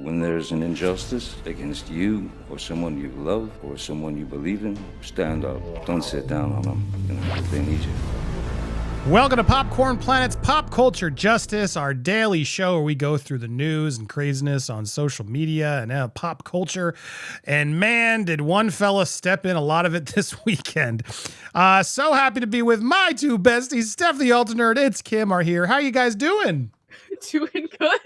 when there's an injustice against you or someone you love or someone you believe in, stand up. Don't sit down on them, if they need you. Welcome to Popcorn Planet's Pop Culture Justice, our daily show where we go through the news and craziness on social media and pop culture. And man, did one fella step in a lot of it this weekend. So happy to be with my two besties, Stef the Ultimate Nerd, it's Kim are here. How you guys doing? Doing good.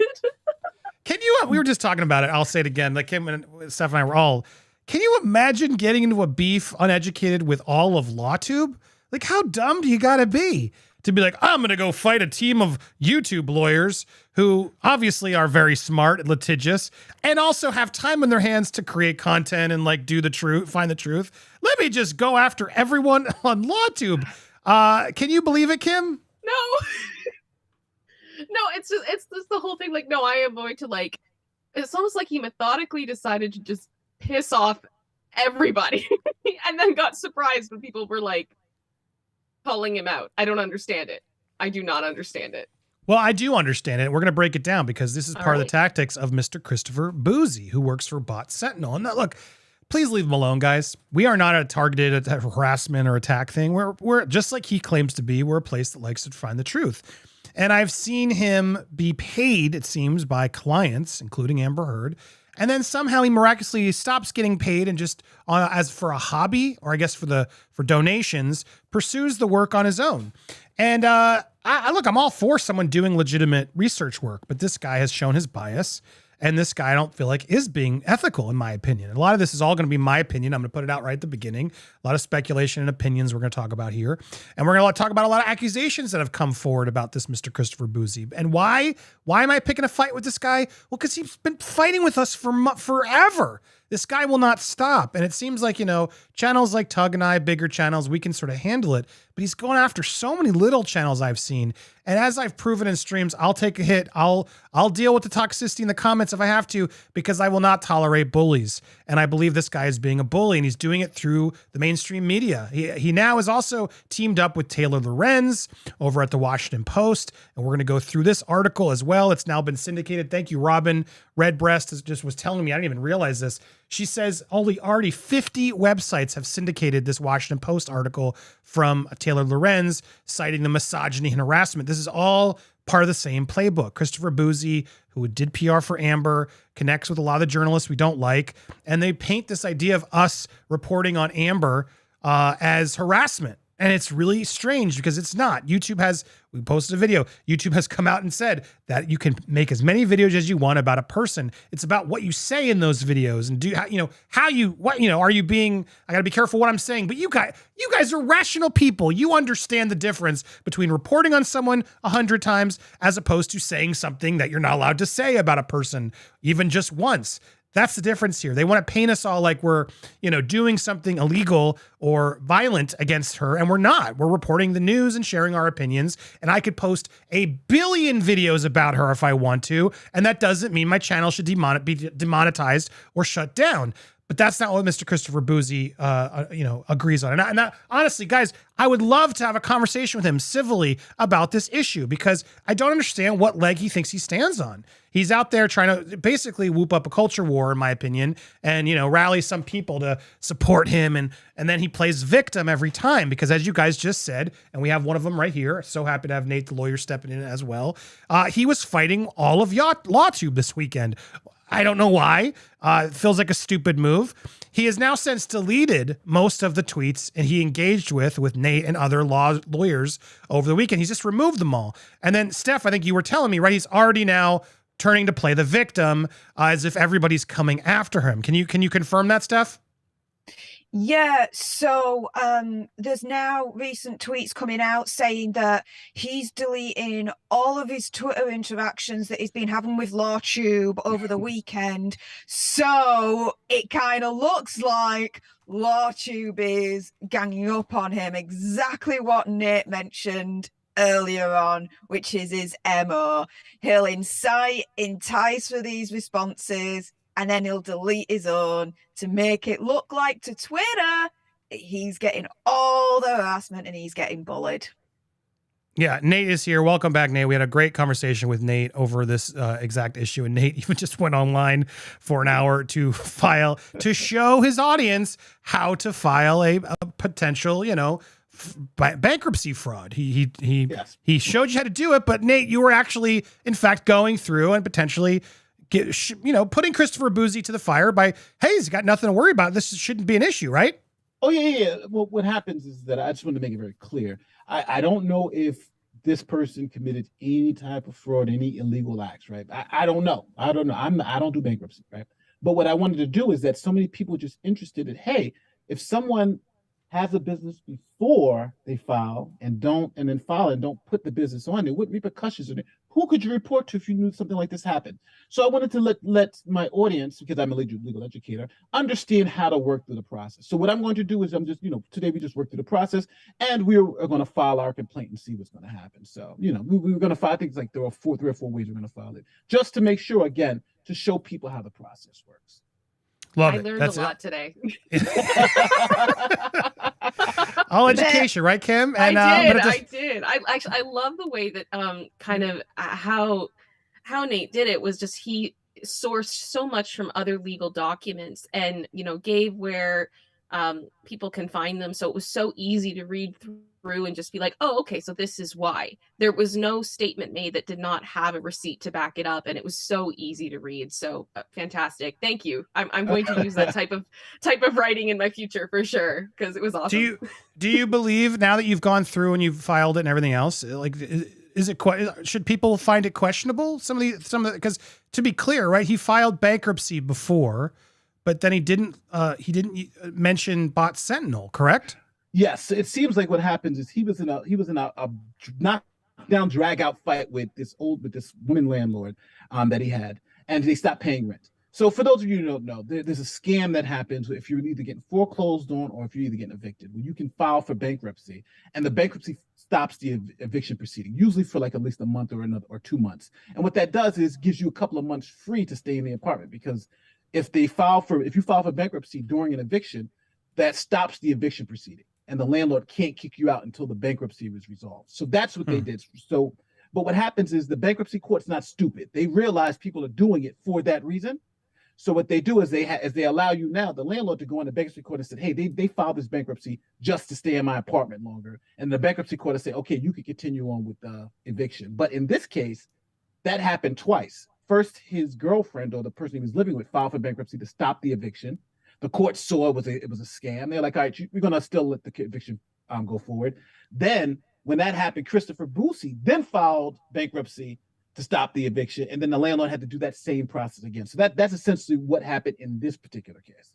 We were just talking about it. I'll say it again. Like Kim and Stef and I were all, can you imagine getting into a beef uneducated with all of LawTube? Like, how dumb do you gotta be to be like, I'm going to go fight a team of YouTube lawyers who obviously are very smart and litigious and also have time in their hands to create content and like do the truth, find the truth. Let me just go after everyone on LawTube. Can you believe it, Kim? No. No, it's just the whole thing. Like, no, I am going to like, it's almost like he methodically decided to just piss off everybody and then got surprised when people were like, calling him out. I don't understand it. I do not understand it. Well, I do understand it. We're going to break it down because this is part of the tactics of Mr. Christopher Bouzy, who works for Bot Sentinel. And look, please leave him alone, guys. We are not a targeted harassment or attack thing. We're just like he claims to be. We're a place that likes to find the truth. And I've seen him be paid, it seems, by clients, including Amber Heard. And then somehow he miraculously stops getting paid and just as for a hobby, or I guess for donations, pursues the work on his own. And I'm all for someone doing legitimate research work, but this guy has shown his bias. And this guy, I don't feel like, is being ethical, in my opinion. A lot of this is all going to be my opinion. I'm going to put it out right at the beginning. A lot of speculation and opinions we're going to talk about here. And we're going to talk about a lot of accusations that have come forward about this Mr. Christopher Bouzy. And why? Why am I picking a fight with this guy? Well, because he's been fighting with us for forever. This guy will not stop. And it seems like, channels like TUG and I, bigger channels, we can sort of handle it. But he's going after so many little channels I've seen. And as I've proven in streams, I'll take a hit. I'll deal with the toxicity in the comments if I have to, because I will not tolerate bullies. And I believe this guy is being a bully, and he's doing it through the mainstream media. He now is also teamed up with Taylor Lorenz over at the Washington Post. And we're going to go through this article as well. It's now been syndicated. Thank you, Robin. Redbreast just was telling me, I didn't even realize this. She says already 50 websites have syndicated this Washington Post article from Taylor Lorenz, citing the misogyny and harassment. This is all part of the same playbook. Christopher Bouzy, who did PR for Amber, connects with a lot of the journalists we don't like, and they paint this idea of us reporting on Amber as harassment. And it's really strange because it's not. We posted a video. YouTube has come out and said that you can make as many videos as you want about a person. It's about what you say in those videos and are you being, I gotta be careful what I'm saying, but you guys are rational people. You understand the difference between reporting on someone 100 times as opposed to saying something that you're not allowed to say about a person, even just once. That's the difference here. They want to paint us all like we're, doing something illegal or violent against her, and we're not. We're reporting the news and sharing our opinions, and I could post a billion videos about her if I want to, and that doesn't mean my channel should be demonetized or shut down. But that's not what Mr. Christopher Bouzy, agrees on. And honestly, guys, I would love to have a conversation with him civilly about this issue because I don't understand what leg he thinks he stands on. He's out there trying to basically whoop up a culture war, in my opinion, and, rally some people to support him. And then he plays victim every time because, as you guys just said, and we have one of them right here. So happy to have Nate, the lawyer, stepping in as well. He was fighting all of LawTube this weekend. I don't know why. It feels like a stupid move. He has now since deleted most of the tweets and he engaged with Nate and other lawyers over the weekend. He's just removed them all. And then Stef, I think you were telling me, right? He's already now turning to play the victim as if everybody's coming after him. Can you confirm that, Stef? Yeah, so there's now recent tweets coming out saying that he's deleting all of his Twitter interactions that he's been having with LawTube over the weekend. So it kind of looks like LawTube is ganging up on him, exactly what Nate mentioned earlier on, which is his MO. He'll entice for these responses, and then he'll delete his own to make it look like to Twitter he's getting all the harassment and he's getting bullied. Yeah, Nate is here. Welcome back, Nate. We had a great conversation with Nate over this exact issue, and Nate even just went online for an hour to show his audience how to file a potential, bankruptcy fraud. He showed you how to do it, but Nate, you were actually, in fact, going through and potentially putting Christopher Boozy to the fire by, hey, he's got nothing to worry about. This shouldn't be an issue, right? Oh, yeah. Well, what happens is that I just want to make it very clear. I don't know if this person committed any type of fraud, any illegal acts, right? I don't know. I don't do bankruptcy, right? But what I wanted to do is that so many people are just interested in, hey, if someone has a business before they file and then file and don't put the business on there, what repercussions are there? Who could you report to if you knew something like this happened? So I wanted to let my audience, because I'm a legal educator, understand how to work through the process. So what I'm going to do is today we just worked through the process, and we're going to file our complaint and see what's going to happen. So, we're going to file things like there are 3 or 4 ways we're going to file it, just to make sure, again, to show people how the process works. Love I it. learned That's a lot today. All education, right, Kim? And, I did. I love the way that kind of how Nate did it was just he sourced so much from other legal documents and gave where people can find them, so it was so easy to read through and just be like, oh, okay, so this is why. There was no statement made that did not have a receipt to back it up, and it was so easy to read. So fantastic. Thank you. I'm going to use that type of writing in my future for sure, because it was awesome. Do you believe, now that you've gone through and you've filed it and everything else, like, should people find it questionable? Some of the, because to be clear, right, he filed bankruptcy before, but then he didn't mention bot Sentinel, correct? Yes, it seems like what happens is he was in a knockdown, drag out fight with this woman landlord that he had, and they stopped paying rent. So for those of you who don't know, there's a scam that happens if you're either getting foreclosed on or if you're either getting evicted. Well, you can file for bankruptcy, and the bankruptcy stops the eviction proceeding, usually for like at least a month or 2 months. And what that does is gives you a couple of months free to stay in the apartment, because if you file for bankruptcy during an eviction, that stops the eviction proceeding, and the landlord can't kick you out until the bankruptcy was resolved. So that's what they did. So, but what happens is the bankruptcy court's not stupid. They realize people are doing it for that reason. So what they do is they allow you now, the landlord, to go in the bankruptcy court and say, hey, they filed this bankruptcy just to stay in my apartment longer. And the bankruptcy court will say, okay, you can continue on with the eviction. But in this case, that happened twice. First, his girlfriend, or the person he was living with, filed for bankruptcy to stop the eviction. The court saw it was a scam. They're like, all right, we're going to still let the eviction go forward. Then when that happened, Christopher Boozy then filed bankruptcy to stop the eviction, and then the landlord had to do that same process again. So that's essentially what happened in this particular case.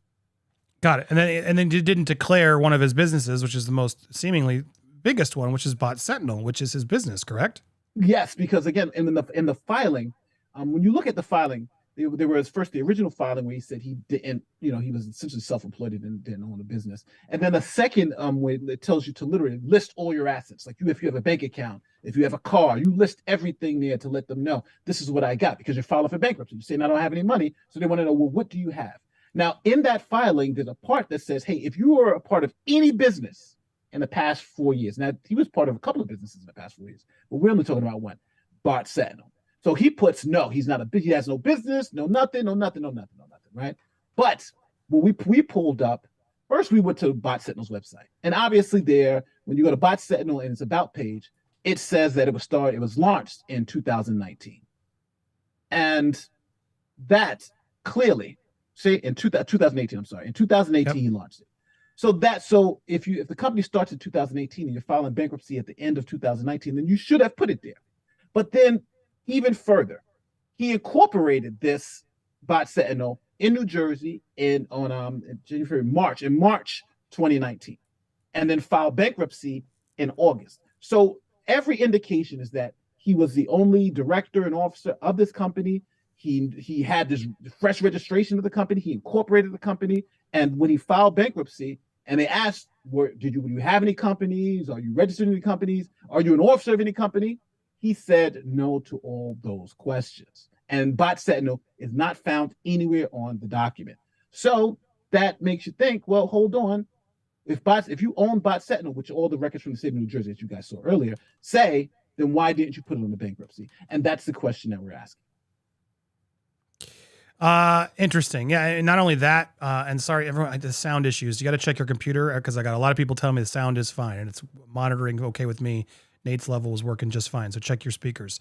Got it. And then he didn't declare one of his businesses, which is the most seemingly biggest one, which is bot Sentinel, which is his business, correct? Yes, because again, in the filing, when you look at the filing, there was first the original filing where he said he didn't, he was essentially self-employed and didn't own a business. And then the second way it tells you to literally list all your assets. Like if you have a bank account, if you have a car, you list everything there to let them know this is what I got, because you're filing for bankruptcy. You're saying I don't have any money, so they want to know, well, what do you have? Now, in that filing, there's a part that says, hey, if you are a part of any business in the past 4 years, now he was part of a couple of businesses in the past 4 years, but we're only talking about one, bot Sentinel. So he puts no, he has no business, no nothing, right? But when we pulled up, first we went to Bot Sentinel's website. And obviously there, when you go to Bot Sentinel and its about page, it says that it was launched in 2019. And that clearly, in 2018, I'm sorry, in 2018 he launched it. So if the company starts in 2018 and you're filing bankruptcy at the end of 2019, then you should have put it there. But then even further, he incorporated this bot Sentinel in New Jersey in March 2019, and then filed bankruptcy in August. So every indication is that he was the only director and officer of this company. He had this fresh registration of the company. He incorporated the company, and when he filed bankruptcy, and they asked, do you have any companies? Are you registered in any companies? Are you an officer of any company? He said no to all those questions. And bot Sentinel is not found anywhere on the document. So that makes you think, well, hold on. if you own Bot Sentinel, which all the records from the state of New Jersey that you guys saw earlier say, then why didn't you put it on the bankruptcy? And that's the question that we're asking. Interesting. Yeah. And not only that, and sorry, everyone, the sound issues, you got to check your computer because I got a lot of people telling me the sound is fine and it's monitoring okay with me. Nate's level is working just fine. So check your speakers.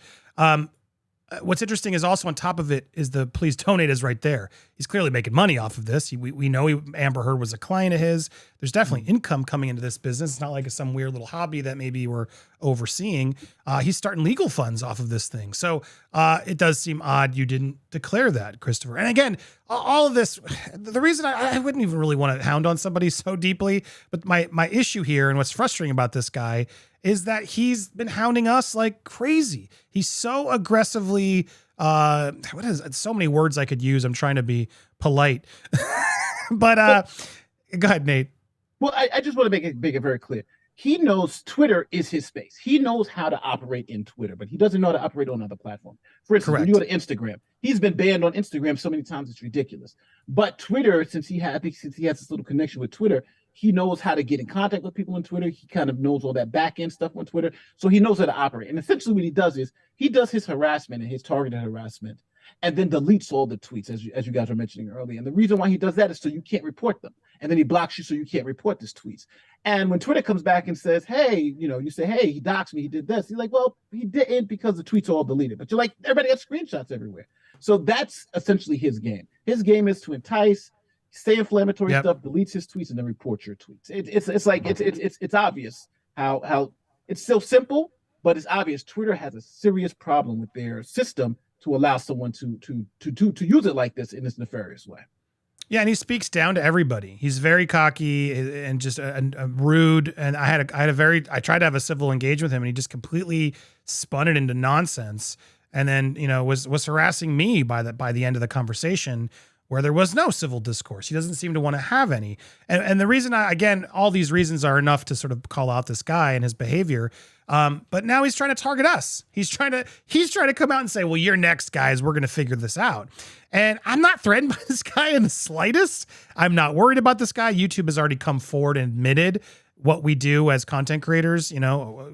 What's interesting is also on top of it is the please donate is right there. He's clearly making money off of this. We know Amber Heard was a client of his. There's definitely income coming into this business. It's not like it's some weird little hobby that maybe we're overseeing. He's starting legal funds off of this thing. So it does seem odd you didn't declare that, Christopher. And again, all of this, the reason I wouldn't even really want to hound on somebody so deeply, but my issue here and what's frustrating about this guy is that he's been hounding us like crazy. He's so aggressively, so many words I could use. I'm trying to be polite, but go ahead, Nate. Well, I just want to make it very clear. He knows Twitter is his space. He knows how to operate in Twitter, but he doesn't know how to operate on other platforms. For instance, when you go to Instagram, he's been banned on Instagram so many times it's ridiculous. But Twitter, since he has this little connection with Twitter, he knows how to get in contact with people on Twitter. He kind of knows all that back end stuff on Twitter. So he knows how to operate. And essentially what he does is he does his harassment and his targeted harassment and then deletes all the tweets, as you guys were mentioning earlier. And the reason why he does that is so you can't report them. And then he blocks you so you can't report these tweets. And when Twitter comes back and says, hey, you say, hey, he doxed me, he did this. He's like, well, he didn't because the tweets are all deleted. But you're like, everybody got screenshots everywhere. So that's essentially his game. His game is to entice, say inflammatory stuff, deletes his tweets, and then reports your tweets. It's obvious how it's so simple, but it's obvious Twitter has a serious problem with their system to allow someone to use it like this in this nefarious way. Yeah, and he speaks down to everybody. He's very cocky and just rude. And I tried to have a civil engagement with him, and he just completely spun it into nonsense. And then was harassing me by the end of the conversation, where there was no civil discourse. He doesn't seem to want to have any. And the reason all these reasons are enough to sort of call out this guy and his behavior. But now he's trying to target us. He's trying to come out and say, well, you're next, guys. We're going to figure this out. And I'm not threatened by this guy in the slightest. I'm not worried about this guy. YouTube has already come forward and admitted what we do as content creators,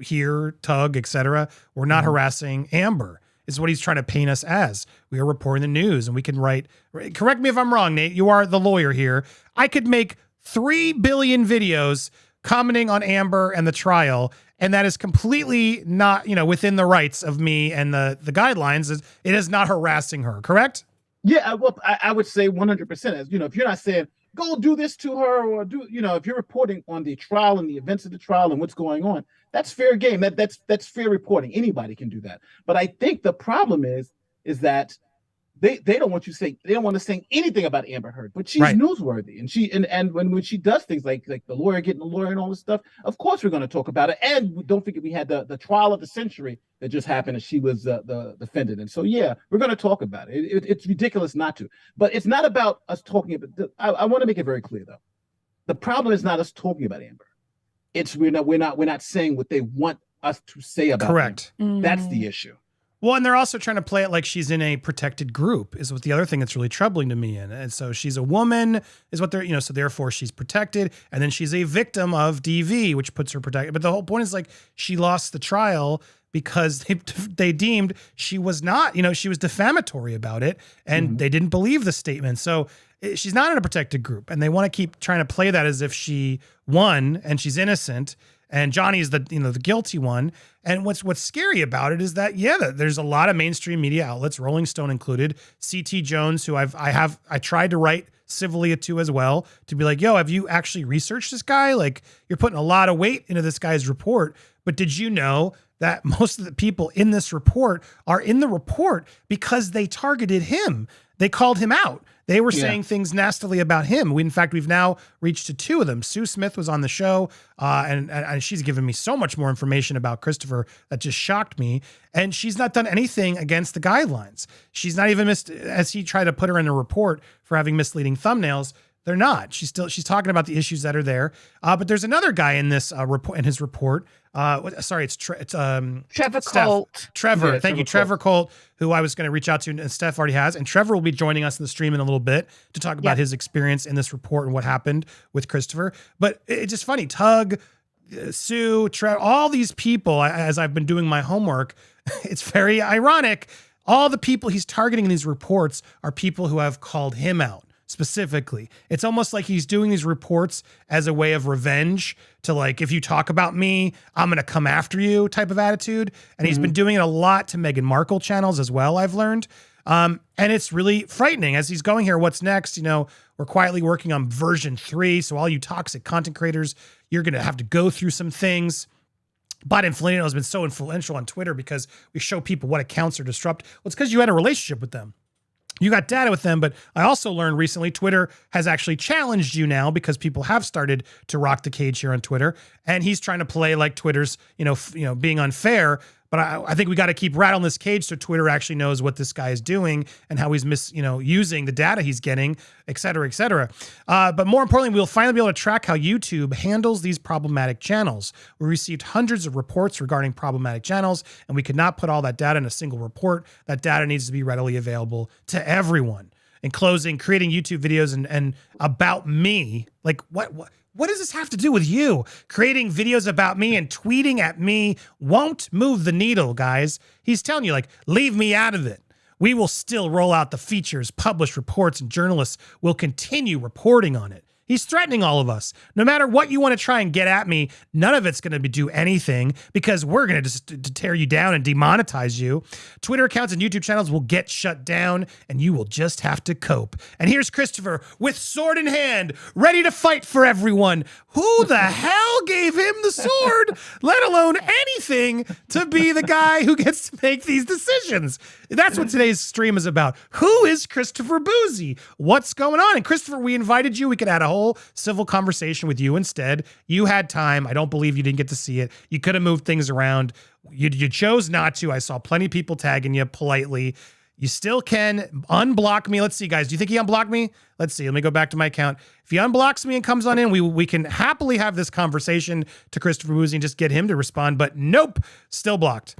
here, TUG, etc. We're not harassing Amber. Is what he's trying to paint us as. We are reporting the news, and we can write. Correct me if I'm wrong, Nate. You are the lawyer here. I could make 3 billion videos commenting on Amber and the trial, and that is completely not, within the rights of me and the guidelines. It is not harassing her. Correct? Yeah. Well, I would say 100%. As if you're not saying go do this to her, or if you're reporting on the trial and the events of the trial and what's going on, that's fair game. That's fair reporting. Anybody can do that. But I think the problem is that they don't want you saying, they don't want to say anything about Amber Heard, but she's newsworthy, and when she does things like the lawyer getting a lawyer and all this stuff, of course we're going to talk about it. And don't forget we had the trial of the century that just happened, and she was the defendant. And so we're going to talk about it. It's ridiculous not to, but it's not about us talking about. I want to make it very clear though, the problem is not us talking about Amber. It's we're not saying what they want us to say about. Correct. Amber. That's the issue. Well, and they're also trying to play it like she's in a protected group is what the other thing that's really troubling to me. And so she's a woman is what they're, so therefore she's protected. And then she's a victim of DV, which puts her protected. But the whole point is like she lost the trial because they deemed she was not, she was defamatory about it. And they didn't believe the statement. So she's not in a protected group. And they want to keep trying to play that as if she won and she's innocent. And Johnny's the guilty one. And what's scary about it is that there's a lot of mainstream media outlets, Rolling Stone included, CT Jones, who I tried to write civilly to as well, to be like, yo, have you actually researched this guy? Like, you're putting a lot of weight into this guy's report, but did you know that most of the people in this report are in the report because they targeted him? They called him out. They were saying things nastily about him. We've now reached to 2 of them. Sue Smith was on the show, and she's given me so much more information about Christopher that just shocked me. And she's not done anything against the guidelines. She's not even as he tried to put her in a report for having misleading thumbnails. They're not. She's talking about the issues that are there. But there's another guy in this report, in his report. Sorry, it's Trevor Stef. Colt. Trevor, Yeah, thank you, Trevor Colt, who I was going to reach out to, and Stef already has. And Trevor will be joining us in the stream in a little bit to talk about his experience in this report and what happened with Christopher. But it's just funny, Tug, Sue, all these people, as I've been doing my homework, it's very ironic. All the people he's targeting in these reports are people who have called him out specifically. It's almost like he's doing these reports as a way of revenge to, like, if you talk about me, I'm going to come after you type of attitude. And he's been doing it a lot to Meghan Markle channels as well, I've learned. And it's really frightening as he's going here. What's next? You know, we're quietly working on version 3. So all you toxic content creators, you're going to have to go through some things. Bot Inflatino has been so influential on Twitter because we show people what accounts are disrupt. Well, it's because you had a relationship with them. You got data with them, but I also learned recently Twitter has actually challenged you now because people have started to rock the cage here on Twitter, and he's trying to play like Twitter's, being unfair. But I think we got to keep rattling this cage so Twitter actually knows what this guy is doing and how he's using the data he's getting, et cetera, et cetera. But more importantly, we'll finally be able to track how YouTube handles these problematic channels. We received hundreds of reports regarding problematic channels, and we could not put all that data in a single report. That data needs to be readily available to everyone. In closing, creating YouTube videos and about me, like what does this have to do with you? Creating videos about me and tweeting at me won't move the needle, guys. He's telling you, like, leave me out of it. We will still roll out the features, publish reports, and journalists will continue reporting on it. He's threatening all of us. No matter what you want to try and get at me, none of it's going to do anything because we're going to just tear you down and demonetize you. Twitter accounts and YouTube channels will get shut down and you will just have to cope. And here's Christopher with sword in hand, ready to fight for everyone. Who the hell gave him the sword, let alone anything, to be the guy who gets to make these decisions? That's what today's stream is about. Who is Christopher Bouzy? What's going on? And Christopher, we invited you. We could add a whole civil conversation with you instead. You had time. I don't believe you didn't get to see it. You could have moved things around. You chose not to. I saw plenty of people tagging you politely. You still can unblock me. Let's see, guys. Do you think he unblocked me? Let's see. Let me go back to my account. If he unblocks me and comes on in, we can happily have this conversation to Christopher Bouzy and just get him to respond. But nope, still blocked.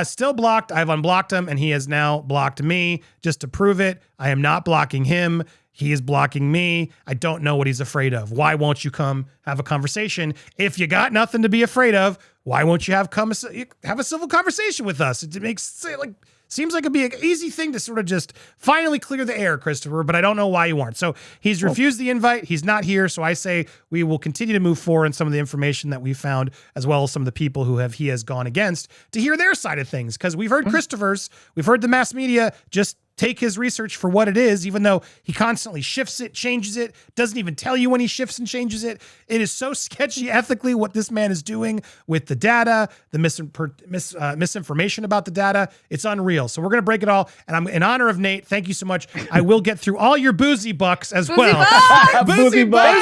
Still blocked. I've unblocked him, and he has now blocked me. Just to prove it, I am not blocking him. He is blocking me. I don't know what he's afraid of. Why won't you come have a conversation? If you got nothing to be afraid of, why won't you have a civil conversation with us? It seems like it'd be an easy thing to sort of just finally clear the air, Christopher, but I don't know why you aren't. So he's refused the invite. He's not here. So I say we will continue to move forward in some of the information that we found, as well as some of the people who he has gone against, to hear their side of things. Because we've heard Christopher's, we've heard the mass media just take his research for what it is, even though he constantly shifts it, changes it, doesn't even tell you when he shifts and changes it. It is so sketchy ethically what this man is doing with the data, the misinformation about the data. It's unreal. So we're going to break it all. And I'm in honor of Nate. Thank you so much. I will get through all your Boozy bucks as well. Boozy Bucks!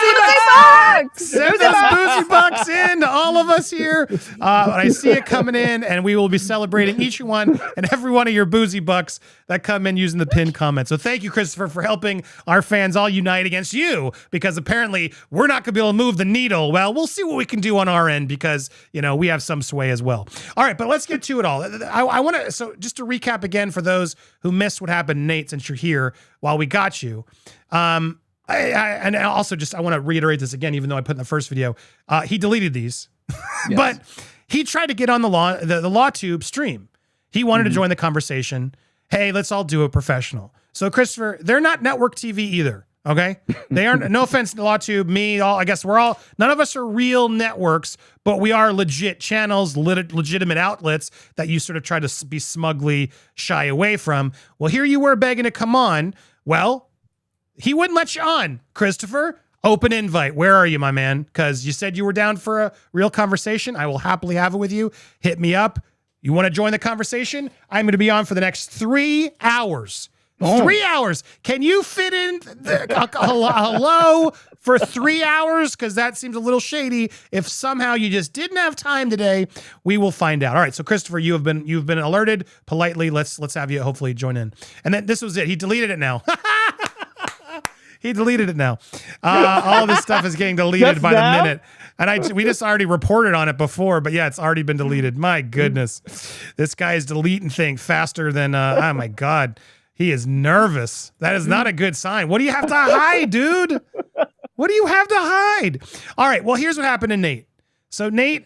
Send those Boozy bucks in to all of us here. I see it coming in, and we will be celebrating each one and every one of your Boozy bucks that come in using the pinned comment. So thank you, Christopher, for helping our fans all unite against you, because apparently we're not going to be able to move the needle. Well, we'll see what we can do on our end because, we have some sway as well. All right, but let's get to it all. I want to, so just to recap again for those who missed what happened, Nate, since you're here while we got you. And also just, I want to reiterate this again, even though I put in the first video, he deleted these, Yes. but he tried to get on the LawTube stream. He wanted to join the conversation. Hey, let's all do it professional. So Christopher, they're not network TV either. Okay. They aren't, no offense to LawTube, me, I guess none of us are real networks, but we are legit channels, legitimate outlets that you sort of try to be smugly shy away from. Well, here you were begging to come on. Well, he wouldn't let you on, Christopher. Open invite. Where are you, my man? Because you said you were down for a real conversation. I will happily have it with you. Hit me up. You want to join the conversation? I'm going to be on for the next 3 hours. 3 hours. Can you fit in a hello for 3 hours? Because that seems a little shady. If somehow you just didn't have time today, we will find out. All right. So Christopher, you've been alerted politely. Let's have you hopefully join in. And then this was it. He deleted it now. He deleted it now. All this stuff is getting deleted Just by now? the minute. And we just already reported on it before, but yeah, it's already been deleted. My goodness. This guy is deleting things faster than, oh my God. He is nervous. That is not a good sign. What do you have to hide, dude? What do you have to hide? All right. Well, here's what happened to Nate. So Nate,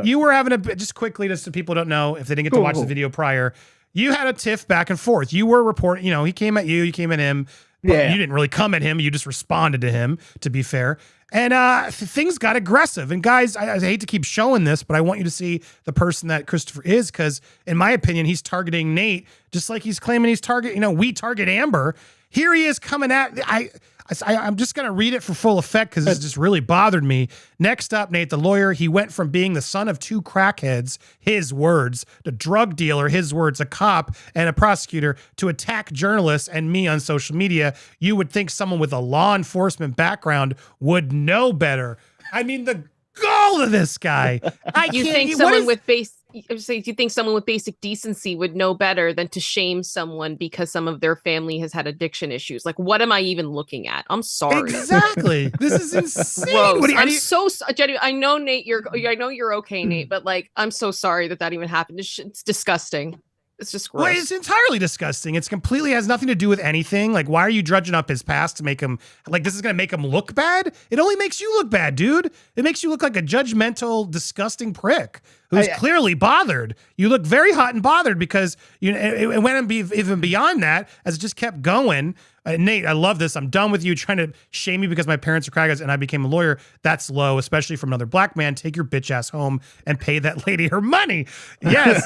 you were having just quickly, just so people don't know if they didn't get to watch the video prior, you had a tiff back and forth. You were reporting, he came at you came at him. But you didn't really come at him. You just responded to him, to be fair. And things got aggressive. And guys, I hate to keep showing this, but I want you to see the person that Christopher is, because in my opinion, he's targeting Nate, just like he's claiming he's we target Amber. Here he is coming at, I'm just going to read it for full effect because this just really bothered me. Next up, Nate, the lawyer, he went from being the son of two crackheads, his words, the drug dealer, his words, a cop and a prosecutor, to attack journalists and me on social media. You would think someone with a law enforcement background would know better. I mean, the gall of this guy. You think someone with basic decency would know better than to shame someone because some of their family has had addiction issues? Like, what am I even looking at? I'm sorry. Exactly. This is insane. Jenny, I know Nate, I know you're okay, Nate, but like, I'm so sorry that even happened. It's disgusting. It's just gross. Well, it's entirely disgusting. It's completely has nothing to do with anything. Like, why are you drudging up his past to make him this is going to make him look bad? It only makes you look bad, dude. It makes you look like a judgmental, disgusting prick who's clearly bothered. You look very hot and bothered because it went even beyond that as it just kept going. Nate, I love this. I'm done with you trying to shame me because my parents are crackheads and I became a lawyer. That's low, especially from another black man. Take your bitch ass home and pay that lady her money. Yes.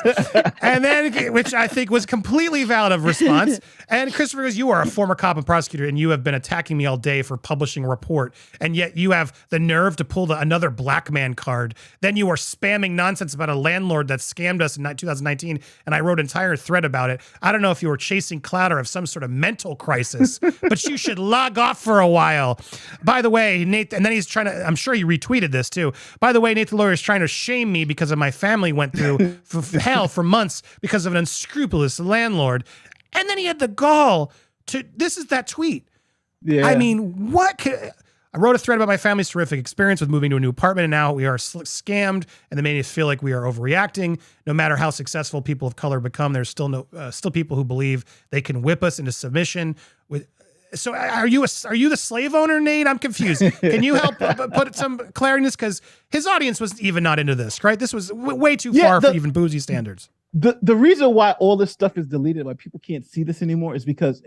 And then, which I think was completely valid of response. And Christopher goes, you are a former cop and prosecutor and you have been attacking me all day for publishing a report. And yet you have the nerve to pull another black man card. Then you are spamming nonsense about a landlord that scammed us in 2019. And I wrote an entire thread about it. I don't know if you were chasing clout or have some sort of mental crisis. But you should log off for a while. By the way, Nate, and then he's trying to, I'm sure he retweeted this too. By the way, Nate the lawyer is trying to shame me because of my family went through hell for months because of an unscrupulous landlord. And then he had the gall to, this is that tweet. Yeah. I mean, I wrote a thread about my family's terrific experience with moving to a new apartment, and now we are scammed, and they made us feel like we are overreacting. No matter how successful people of color become, there's still still people who believe they can whip us into submission. So are you the slave owner, Nate? I'm confused. Can you help put some clarity in this? Because his audience was even not into this, right? This was way too far for even Boozy standards. The reason why all this stuff is deleted, why people can't see this anymore, is because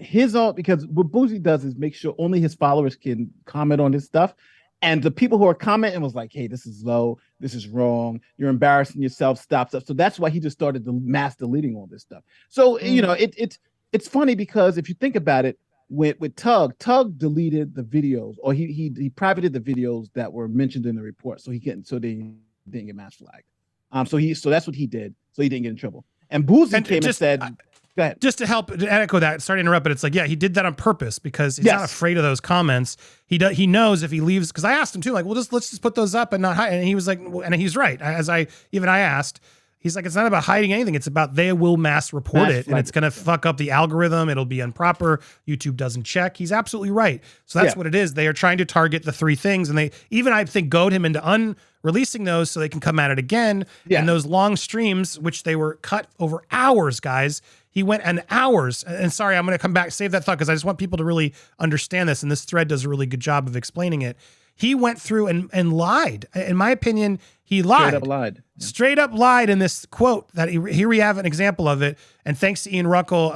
because what Boozy does is make sure only his followers can comment on this stuff. And the people who are commenting was like, hey, this is low, this is wrong, you're embarrassing yourself, stop. So that's why he just started mass deleting all this stuff. So, it's funny because if you think about it, with Tug deleted the videos, or he privated the videos that were mentioned in the report, so they didn't get mass flagged. So that's what he did, so he didn't get in trouble. And Boozy came and said, go ahead. Just to help echo that, sorry to interrupt, but it's like, yeah, he did that on purpose because he's not afraid of those comments. He knows if he leaves, because I asked him too, like, well, let's just put those up and not hide. And he was like, and he's right. I asked, he's like, it's not about hiding anything. It's about they will mass report it, and it's going to fuck up the algorithm. It'll be improper. YouTube doesn't check. He's absolutely right. So that's what it is. They are trying to target the three things, and they even, I think, goad him into releasing those so they can come at it again. And those long streams, which they were cut over hours, guys. He went an hours. And sorry, I'm going to come back, save that thought, because I just want people to really understand this. And this thread does a really good job of explaining it. He went through and lied. In my opinion, he lied. Straight up lied. Straight up lied in this quote that here we have an example of it. And thanks to Ian Runkle,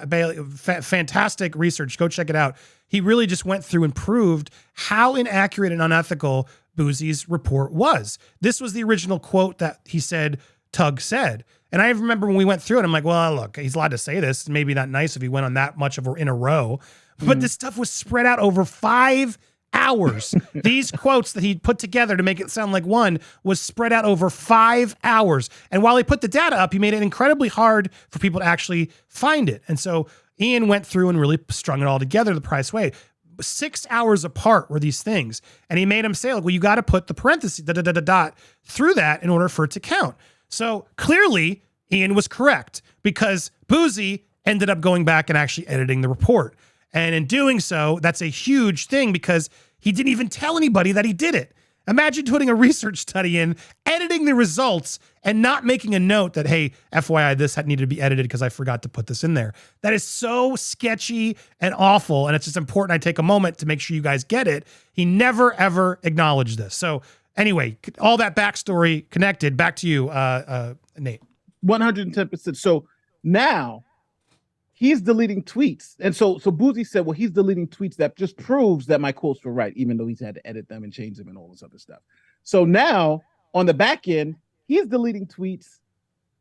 Bailey, fantastic research. Go check it out. He really just went through and proved how inaccurate and unethical Boozy's report was. This was the original quote that he said Tug said. And I remember when we went through it, I'm like, well, look, he's allowed to say this. Maybe not nice if he went on that much in a row. But this stuff was spread out over 5 hours. These quotes that he put together to make it sound like one was spread out over 5 hours. And while he put the data up, he made it incredibly hard for people to actually find it. And so Ian went through and really strung it all together the Price way. 6 hours apart were these things. And he made him say, like, well, you got to put the parentheses through that in order for it to count. So clearly Ian was correct because Boozy ended up going back and actually editing the report. And in doing so, that's a huge thing because he didn't even tell anybody that he did it. Imagine putting a research study in, editing the results, and not making a note that, hey, FYI, this had needed to be edited because I forgot to put this in there. That is so sketchy and awful, and it's just important I take a moment to make sure you guys get it. He never, ever acknowledged this. So anyway, all that backstory connected. Back to you, Nate. 110%. So now he's deleting tweets. And so Boozy said, well, he's deleting tweets that just proves that my quotes were right, even though he's had to edit them and change them and all this other stuff. So now on the back end, he's deleting tweets.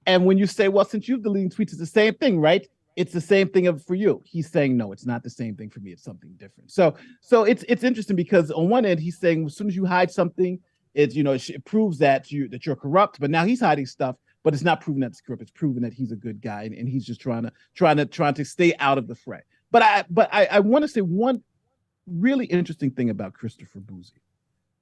And when you say, well, since you've deleting tweets, it's the same thing, right? It's the same thing for you. He's saying, no, it's not the same thing for me. It's something different. So it's interesting because on one end, he's saying, as soon as you hide something, it proves that you're corrupt. But now he's hiding stuff. But it's not proven that it's corrupt. It's proven that he's a good guy, and he's just trying to stay out of the fray. But I want to say one really interesting thing about Christopher Boozy.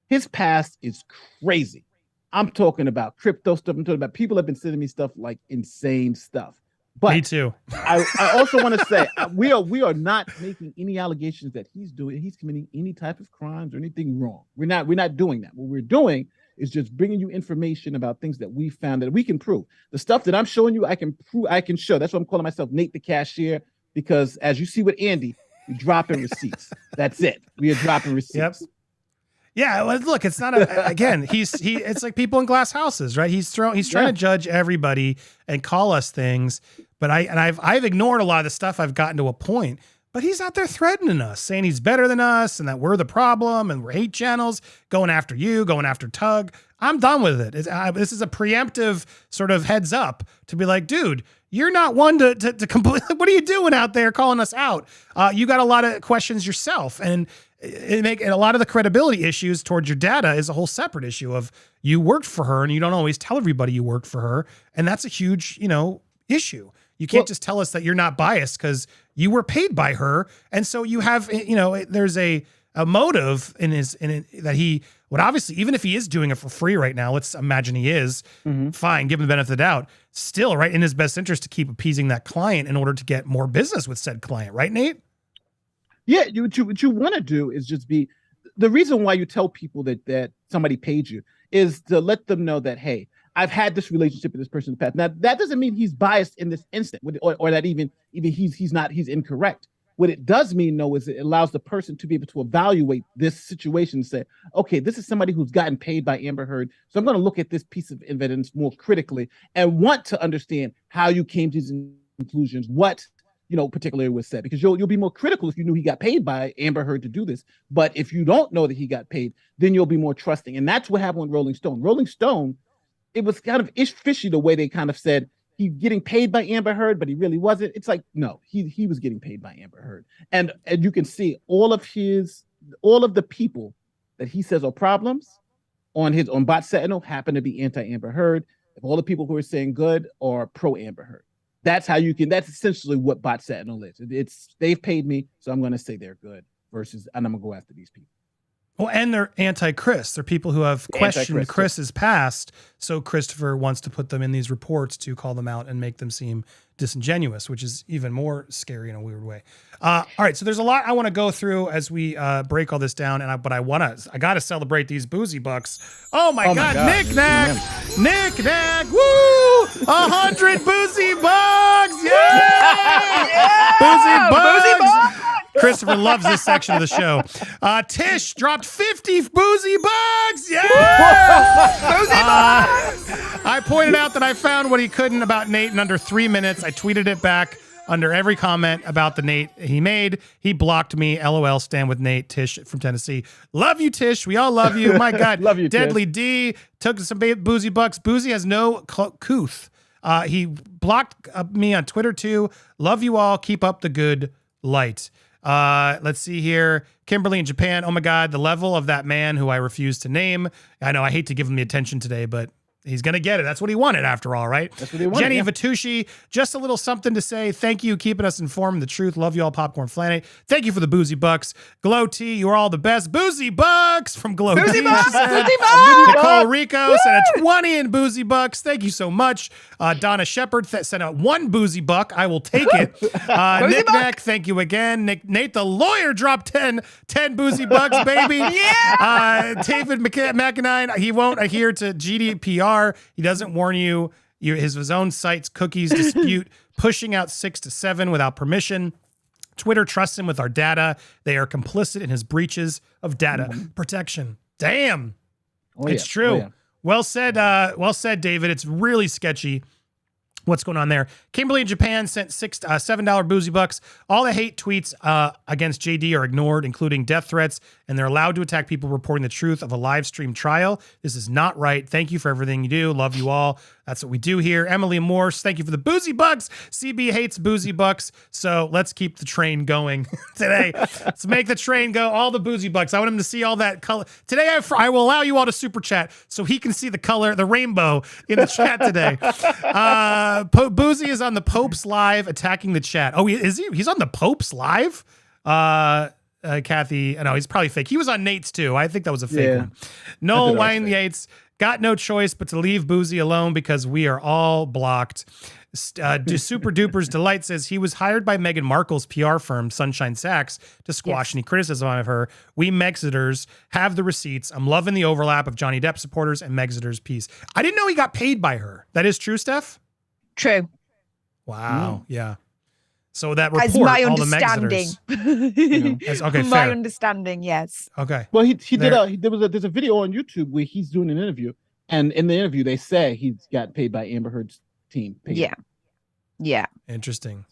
His past is crazy. I'm talking about crypto stuff. I'm talking about people have been sending me stuff like insane stuff. But me too. I also want to say we are not making any allegations that he's committing any type of crimes or anything wrong. We're not doing that. What we're doing is just bringing you information about things that we found that we can prove. The stuff that I'm showing you, I can prove, I can show. That's why I'm calling myself Nate the Cashier, because as you see with Andy, we dropping receipts. That's it. We are dropping receipts. Yep. Yeah, well, look, it's not it's like people in glass houses, right? He's trying to judge everybody and call us things, but I've ignored a lot of the stuff. I've gotten to a point. But he's out there threatening us, saying he's better than us and that we're the problem and we're hate channels, going after you, going after TUG. I'm done with it. This is a preemptive sort of heads up to be like, dude, you're not one to completely, what are you doing out there calling us out? You got a lot of questions yourself. And a lot of the credibility issues towards your data is a whole separate issue of you worked for her and you don't always tell everybody you worked for her. And that's a huge, issue. You can't just tell us that you're not biased because you were paid by her. And so you have, there's a motive that he would obviously, even if he is doing it for free right now, let's imagine he is, fine, give him the benefit of the doubt, still right in his best interest to keep appeasing that client in order to get more business with said client. Right, Nate? Yeah. What you want to do is just be, the reason why you tell people that somebody paid you is to let them know that, hey, I've had this relationship with this person in the past. Now, that doesn't mean he's biased in this instant, or that even he's incorrect. What it does mean, though, is it allows the person to be able to evaluate this situation and say, okay, this is somebody who's gotten paid by Amber Heard, so I'm going to look at this piece of evidence more critically and want to understand how you came to these conclusions, what particularly was said, because you'll be more critical if you knew he got paid by Amber Heard to do this. But if you don't know that he got paid, then you'll be more trusting. And that's what happened with Rolling Stone. Rolling Stone, it was kind of fishy the way they kind of said he getting paid by Amber Heard, but he really wasn't. It's like, no, he was getting paid by Amber Heard. And you can see all of the people that he says are problems on Bot Sentinel happen to be anti-Amber Heard. If all the people who are saying good are pro-Amber Heard. That's essentially what Bot Sentinel is. They've paid me, so I'm going to say they're good and I'm going to go after these people. Well, and they're anti-Chris. They're people who have questioned Chris's past. So Christopher wants to put them in these reports to call them out and make them seem disingenuous, which is even more scary in a weird way. All right. So there's a lot I want to go through as we break all this down. But I got to celebrate these Boozy bucks. Oh my God. Nick Nack. Woo! 100 Boozy bucks. Yeah! Boozy bucks. Christopher loves this section of the show. Tish dropped 50 Boozy bucks. Yeah! Boozy bucks! I pointed out that I found what he couldn't about Nate in under 3 minutes. I tweeted it back under every comment about the Nate he made. He blocked me. LOL, stand with Nate. Tish from Tennessee. Love you, Tish. We all love you. My God. Love you, Deadly Tish. D took some Boozy bucks. Boozy has no couth. He blocked me on Twitter too. Love you all. Keep up the good light. Let's see here. Kimberly in Japan. Oh my God, the level of that man who I refuse to name. I know I hate to give him the attention today, but He's going to get it. That's what he wanted after all, right? That's what he wanted, Jenny yeah. Vitucci, just a little something to say. Thank you, keeping us informed. The truth. Love you all, Popcorn Planet. Thank you for the Boozy Bucks. Glow T, you are all the best. Boozy Bucks from Glow T. Boozy she Bucks, said. Boozy Bucks. Nicole Rico sent a 20 in Boozy Bucks. Thank you so much. Donna Shepard sent out 1 Boozy Buck. I will take it. Nick Neck, thank you again. Nate the lawyer dropped 10 Boozy Bucks, baby. Yeah. David McIntyre, he won't adhere to GDPR. He doesn't warn you. His own site's cookies dispute pushing out 6 to 7 without permission. Twitter trusts him with our data. They are complicit in his breaches of data protection. Damn. It's true. Oh, yeah. Well said, David. It's really sketchy what's going on there. Kimberly in Japan sent $7 Boozy Bucks. All the hate tweets against JD are ignored, including death threats, and they're allowed to attack people reporting the truth of a live stream trial. This is not right. Thank you for everything you do. Love you all. That's what we do here. Emily Morse, thank you for the Boozy Bucks. CB hates Boozy Bucks, so let's keep the train going today. Let's make the train go. All the Boozy Bucks. I want him to see all that color. Today, I will allow you all to super chat so he can see the color, the rainbow in the chat today. Boozy is on the Pope's Live attacking the chat. Oh, is he? He's on the Pope's Live? Kathy, no, he's probably fake. He was on Nate's too. I think that was a fake one. Noel Wine Yates, got no choice but to leave Boozy alone because we are all blocked. Super Duper's Delight says he was hired by Meghan Markle's PR firm, Sunshine Sachs, to squash any criticism of her. We Megxiters have the receipts. I'm loving the overlap of Johnny Depp supporters and Megxiters piece. I didn't know he got paid by her. That is true, Steph? True. Wow. Yeah. So that report, As my all the understanding. Megxiters. Okay, my fair. understanding, yes. Okay. Well, there's a video on YouTube where he's doing an interview, and in the interview they say he's got paid by Amber Heard's team. Yeah. Interesting.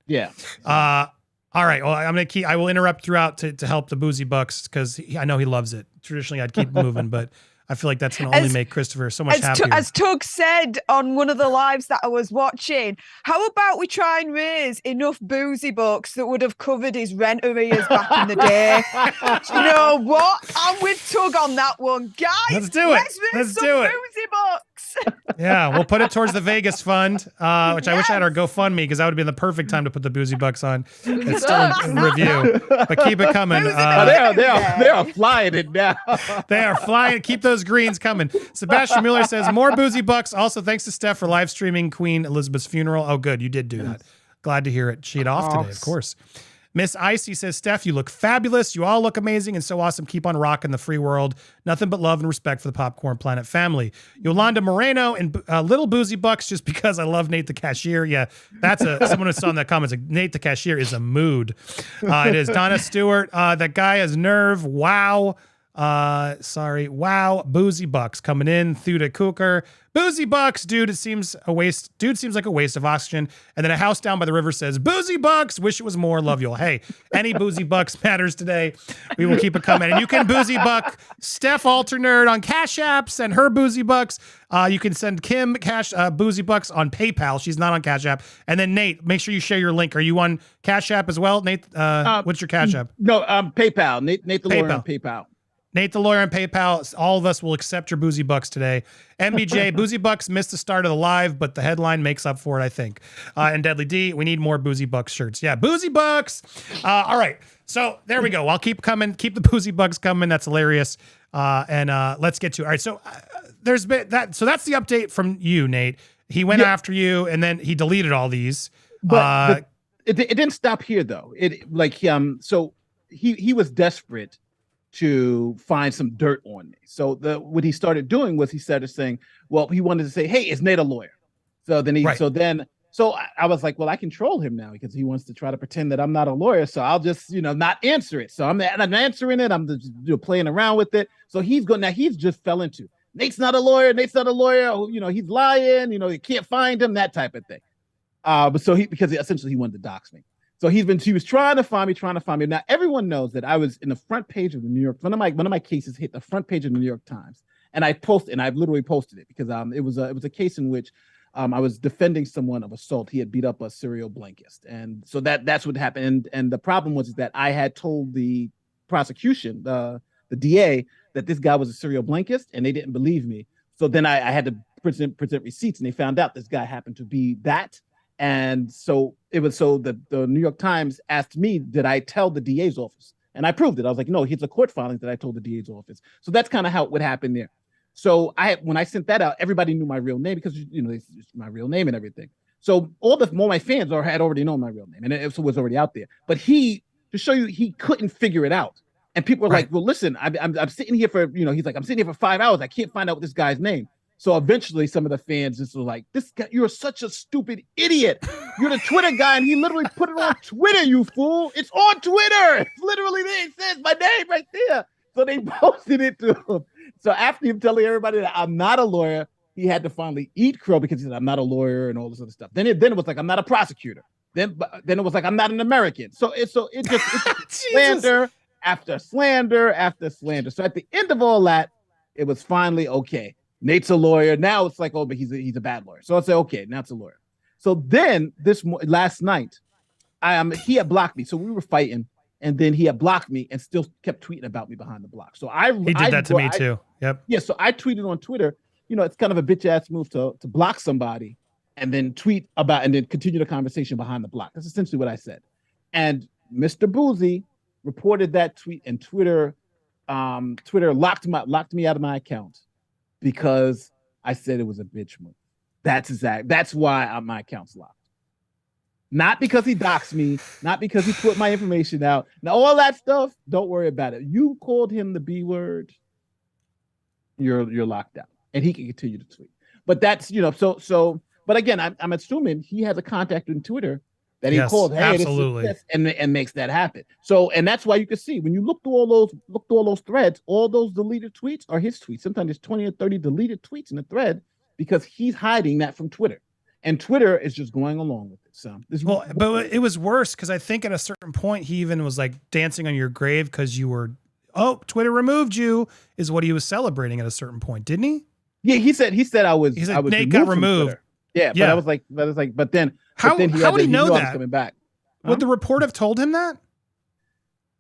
Yeah. All right. Well, I will interrupt throughout to help the Boozy Bucks because I know he loves it. Traditionally, I'd keep moving, but I feel like that's going to only make Christopher so much happier. As Tug said on one of the lives that I was watching, how about we try and raise enough Boozy Bucks that would have covered his rent arrears back in the day? You know what? I'm with Tug on that one, guys. Let's do it. Let's do it. Boozy Bucks. Yeah, we'll put it towards the Vegas fund, which I wish I had our GoFundMe because that would have been the perfect time to put the Boozy Bucks on. It's still in review, but keep it coming. They are flying it now. They are flying. Keep those greens coming. Sebastian Mueller says more Boozy Bucks. Also, thanks to Steph for live streaming Queen Elizabeth's funeral. Oh, good. You did do that. Glad to hear it. She had off today, of course. Miss Icy says, Steph, you look fabulous. You all look amazing and so awesome. Keep on rocking the free world. Nothing but love and respect for the Popcorn Planet family. Yolanda Moreno and Little Boozy Bucks, just because I love Nate the Cashier. Yeah, that's someone who saw in that comments. Like, Nate the Cashier is a mood. It is Donna Stewart. That guy has nerve. Wow. Wow. Boozy Bucks coming in. Thuda Cooker. Boozy Bucks, dude. It seems a waste. Dude seems like a waste of oxygen. And then a house down by the river says, Boozy Bucks. Wish it was more. Love you all. Hey, any Boozy Bucks matters today. We will keep it coming. And you can Boozy Buck Steph Alternerd on Cash App. Send her Boozy Bucks. You can send Kim Boozy Bucks on PayPal. She's not on Cash App. And then Nate, make sure you share your link. Are you on Cash App as well, Nate? What's your Cash App? No, PayPal. Nate the lawyer on PayPal. Nate the lawyer on PayPal. All of us will accept your Boozy Bucks today. MBJ, Boozy Bucks missed the start of the live, but the headline makes up for it, I think. And Deadly D, we need more Boozy Bucks shirts. Yeah, Boozy Bucks. All right. So there we go. I'll keep coming. Keep the Boozy Bucks coming. That's hilarious. And let's get to it. All right. So there's been that. So that's the update from you, Nate. He went after you and then he deleted all these. But it didn't stop here though. So he was desperate to find some dirt on me. So what he started doing was he started saying, well, he wanted to say, hey, is Nate a lawyer? So then I was like, well, I control him now because he wants to try to pretend that I'm not a lawyer. So I'll just, not answer it. So I'm answering it. I'm just playing around with it. So he's just fell into Nate's not a lawyer. He's lying. You can't find him, that type of thing. Because essentially he wanted to dox me. So he was trying to find me. Now everyone knows that I was in the front page of the New York. One of my cases hit the front page of the New York Times, and I've literally posted it because it was a case in which I was defending someone of assault. He had beat up a serial blankist, and so that's what happened. And the problem was that I had told the prosecution, the DA, that this guy was a serial blankist, and they didn't believe me. So then I had to present receipts, and they found out this guy happened to be that. And so the New York Times asked me, did I tell the DA's office? And I proved it. I was like, no, here's a court filing that I told the DA's office. So that's kind of how it would happen there. So when I sent that out, everybody knew my real name because it's my real name and everything. So all my fans had already known my real name, and it was already out there. But to show you, he couldn't figure it out. And people were like, well, listen, I'm sitting here for, he's like, I'm sitting here for 5 hours. I can't find out this guy's name. So eventually some of the fans just were like, this guy, you're such a stupid idiot. You're the Twitter guy. And he literally put it on Twitter, you fool. It's on Twitter. It's literally there. It says my name right there. So they posted it to him. So after him telling everybody that I'm not a lawyer, he had to finally eat crow because he said, I'm not a lawyer and all this other stuff. Then it was like, I'm not a prosecutor. Then it was like, I'm not an American. So it's slander after slander after slander. So at the end of all that, it was finally okay. Nate's a lawyer. Now it's like, oh, but he's a bad lawyer. So I'll say, okay, now it's a lawyer. So then last night, he had blocked me. So we were fighting, and then he had blocked me and still kept tweeting about me behind the block. So he did that to me too. Yep. Yeah. So I tweeted on Twitter. It's kind of a bitch ass move to block somebody and then tweet about and then continue the conversation behind the block. That's essentially what I said. And Mr. Bouzy reported that tweet, and Twitter locked me out of my account because I said it was a bitch move. That's why my account's locked. Not because he doxed me, not because he put my information out. Now, all that stuff, don't worry about it. You called him the B word, you're locked out. And he can continue to tweet. But that's, but again, I'm assuming he has a contact on Twitter that he called, hey, absolutely. This and makes that happen. So, and that's why you can see when you look through all those threads, all those deleted tweets are his tweets. Sometimes there's 20 or 30 deleted tweets in a thread because he's hiding that from Twitter. And Twitter is just going along with it. So but it was worse because I think at a certain point he even was like dancing on your grave because you were, Twitter removed you is what he was celebrating at a certain point, didn't he? Yeah, he said I was Nate got removed. Yeah, but I was like, but then how would he know that? Coming back. Would the report have told him that?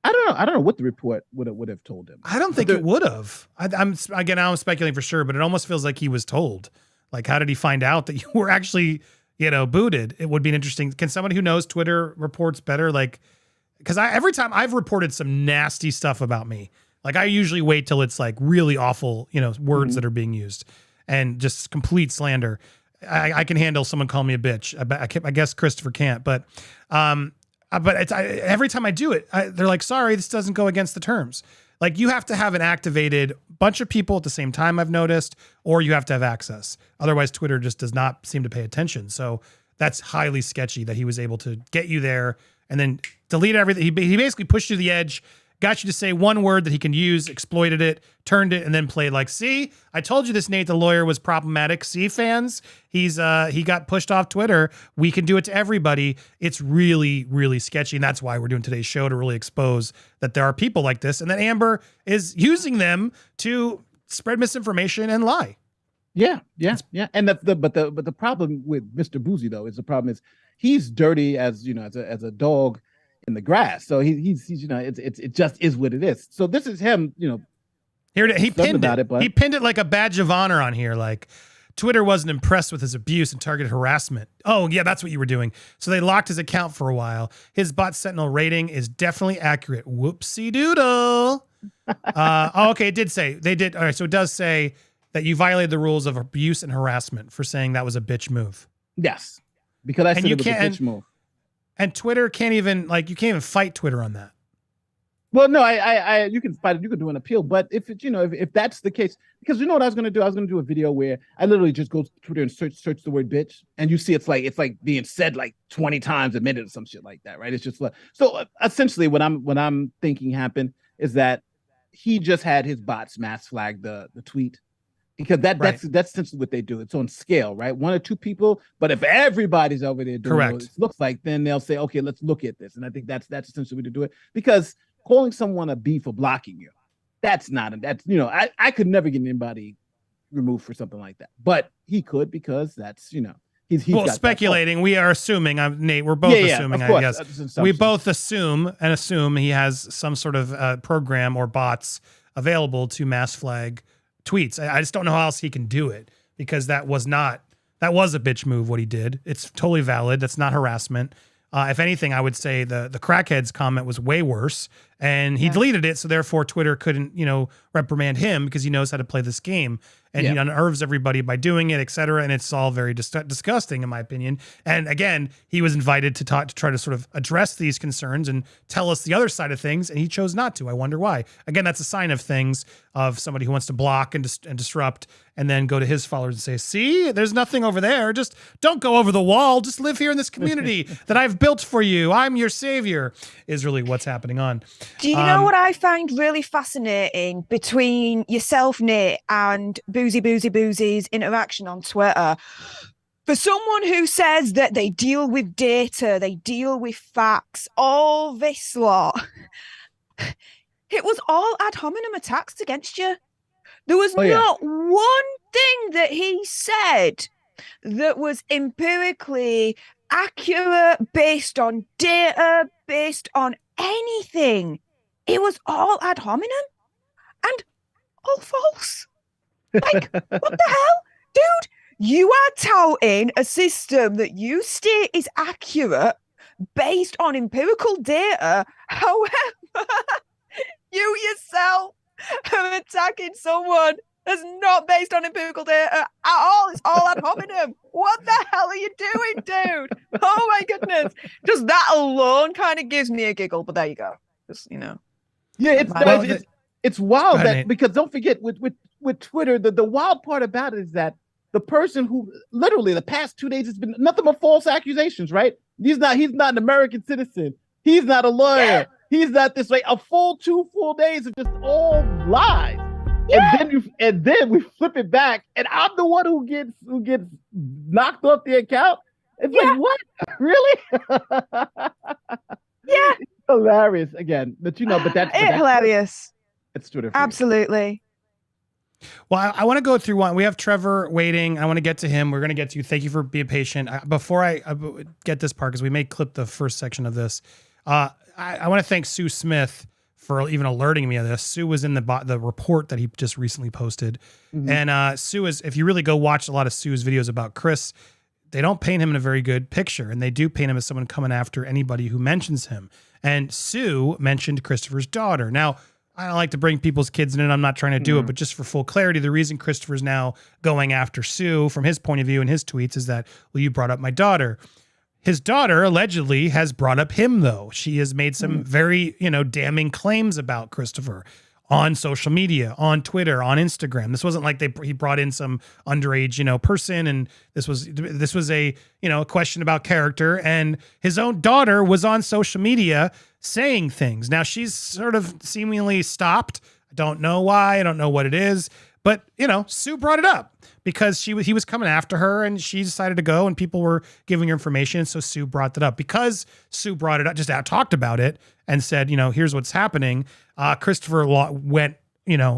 I don't know what the report would have told him. I don't think it would have. I'm speculating for sure, but it almost feels like he was told. Like, how did he find out that you were actually, booted? It would be interesting. Can somebody who knows Twitter reports better, like, because every time I've reported some nasty stuff about me, like I usually wait till it's like really awful, words that are being used and just complete slander. I can handle someone calling me a bitch. I guess Christopher can't, but every time I do it, they're like, sorry, this doesn't go against the terms. Like you have to have an activated bunch of people at the same time, I've noticed, or you have to have access. Otherwise, Twitter just does not seem to pay attention. So that's highly sketchy that he was able to get you there and then delete everything. He basically pushed you to the edge, got you to say one word that he can use, exploited it, turned it, and then played like, see, I told you this Nate the lawyer was problematic. See, fans, he got pushed off Twitter. We can do it to everybody. It's really, really sketchy. And that's why we're doing today's show, to really expose that there are people like this and that Amber is using them to spread misinformation and lie. Yeah. And but the problem with Mr. Bouzy though is he's dirty as a dog in the grass. So he's it just is what it is. So this is him, Here he pinned it. He pinned it like a badge of honor on here. Like Twitter wasn't impressed with his abuse and targeted harassment. Oh yeah, that's what you were doing. So they locked his account for a while. His bot Sentinel rating is definitely accurate. Whoopsie doodle. Okay, it did say they did. All right, so it does say that you violated the rules of abuse and harassment for saying that was a bitch move. Yes, because I said it was a bitch move. And Twitter can't even you can't even fight Twitter on that. Well, no, you can fight it. You can do an appeal, but if that's the case, because you know what I was going to do? I was going to do a video where I literally just go to Twitter and search the word bitch, and you see it's like being said like 20 times a minute or some shit like that, right? It's just like, so essentially what I'm thinking happened is that he just had his bots mass flag the tweet. Because that's essentially what they do. It's on scale, right? 1 or 2 people. But if everybody's over there doing what it looks like, then they'll say, okay, let's look at this. And I think that's essentially what to do it. Because calling someone a B for blocking you, I could never get anybody removed for something like that. But he could, because that's, he's got speculating. We are assuming, Nate, we're both assuming, I guess. We both assume he has some sort of program or bots available to mass flag tweets. I just don't know how else he can do it. because that was a bitch move what he did. It's totally valid. That's not harassment. If anything, I would say the crackheads comment was way worse, and he deleted it. So therefore Twitter couldn't, reprimand him because he knows how to play this game, and he unnerves everybody by doing it, et cetera. And it's all very disgusting in my opinion. And again, he was invited to try to sort of address these concerns and tell us the other side of things. And he chose not to. I wonder why. Again, that's a sign of things of somebody who wants to block and disrupt, and then go to his followers and say, see, there's nothing over there. Just don't go over the wall. Just live here in this community that I've built for you. I'm your savior, is really what's happening on. Do you know what I find really fascinating between yourself, Nate, and Bouzy's interaction on Twitter? For someone who says that they deal with data, they deal with facts, all this lot, it was all ad hominem attacks against you. There was not one thing that he said that was empirically accurate, based on data, based on anything. It was all ad hominem and all false. Like, what the hell? Dude, you are touting a system that you state is accurate based on empirical data. However, you yourself are attacking someone that's not based on empirical data at all. It's all ad hominem. What the hell are you doing, dude? Oh my goodness. Just that alone kind of gives me a giggle, but there you go. Just, Yeah, it's wild because don't forget with Twitter, the wild part about it is that the person who literally the past 2 days has been nothing but false accusations, right? He's not an American citizen. He's not a lawyer. Yeah. He's not this way. A full 2 full days of just all lies. Yeah. And then we flip it back, and I'm the one who gets knocked off the account. It's like, what? Really? Yeah. It's hilarious again. But that's hilarious. It's Twitter. Absolutely. Well, I want to go through one. We have Trevor waiting. I want to get to him. We're going to get to you. Thank you for being patient. Before I get this part, because we may clip the first section of this, I want to thank Sue Smith for even alerting me of this. Sue was in the report that he just recently posted. Mm-hmm. And Sue is, if you really go watch a lot of Sue's videos about Chris, they don't paint him in a very good picture. And they do paint him as someone coming after anybody who mentions him. And Sue mentioned Christopher's daughter. Now, I don't like to bring people's kids in, and I'm not trying to do it, but just for full clarity, the reason Christopher's now going after Sue from his point of view in his tweets is that, well, you brought up my daughter. His daughter allegedly has brought up him, though. She has made some very, damning claims about Christopher on social media, on Twitter, on Instagram. This wasn't like he brought in some underage, person, and this was a, a question about character. And his own daughter was on social media saying things. Now she's sort of seemingly stopped. I don't know why. I don't know what it is. But, Sue brought it up because he was coming after her, and she decided to go, and people were giving her information. So Sue brought that up. Because Sue brought it up, just talked about it and said, here's what's happening. Christopher went,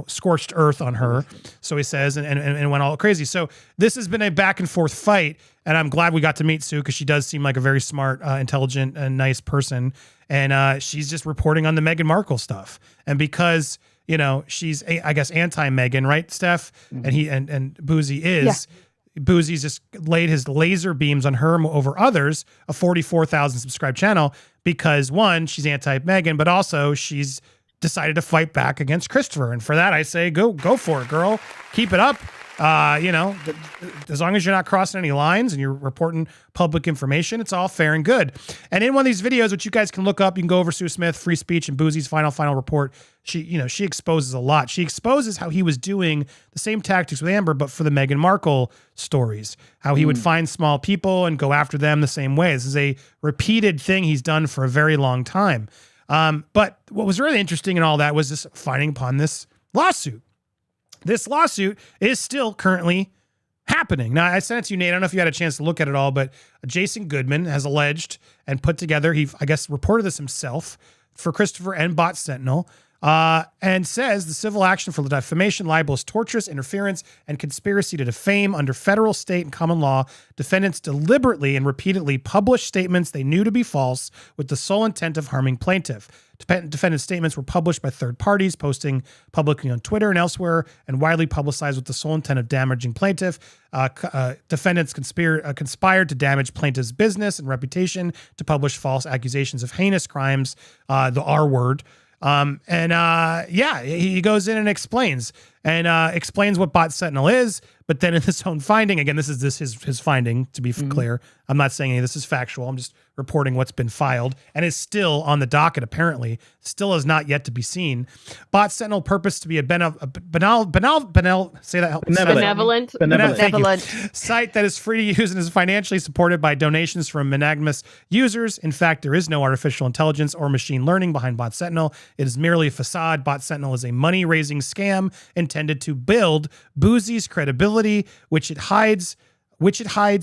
scorched earth on her. So he says, and went all crazy. So this has been a back and forth fight. And I'm glad we got to meet Sue, because she does seem like a very smart, intelligent, and nice person. And she's just reporting on the Meghan Markle stuff. And because she's, I guess, anti-Meghan, right, Stef? Mm-hmm. And Bouzy is. Yeah. Bouzy's just laid his laser beams on her over others, a 44,000 subscribed channel, because one, she's anti-Meghan, but also she's decided to fight back against Christopher. And for that, I say, go for it, girl. Keep it up. As long as you're not crossing any lines and you're reporting public information, it's all fair and good. And in one of these videos, which you guys can look up, you can go over Sue Smith, Free Speech, and Bouzy's final report. She exposes a lot. She exposes how he was doing the same tactics with Amber, but for the Meghan Markle stories, how he would find small people and go after them the same way. This is a repeated thing he's done for a very long time. But what was really interesting in all that was just finding upon this lawsuit. This lawsuit is still currently happening. Now, I sent it to you, Nate. I don't know if you had a chance to look at it all, but Jason Goodman has alleged and put together, I guess, reported this himself for Christopher and Bot Sentinel. and says the civil action for defamation, libel is torturous, interference, and conspiracy to defame under federal, state, and common law. Defendants deliberately and repeatedly published statements they knew to be false with the sole intent of harming plaintiff. Defendant statements were published by third parties, posting publicly on Twitter and elsewhere, and widely publicized with the sole intent of damaging plaintiff. Defendants conspired to damage plaintiff's business and reputation, to publish false accusations of heinous crimes, the R word. He goes in and explains what Bot Sentinel is, but then in his own finding, again, this is his finding, to be clear. I'm not saying any of this is factual. I'm just reporting what's been filed and is still on the docket, apparently. Still is not yet to be seen. Bot Sentinel purpose to be a benevolent site that is free to use and is financially supported by donations from monogamous users. In fact, there is no artificial intelligence or machine learning behind Bot Sentinel. It is merely a facade. Bot Sentinel is a money-raising scam intended to build Boozy's credibility, which it hides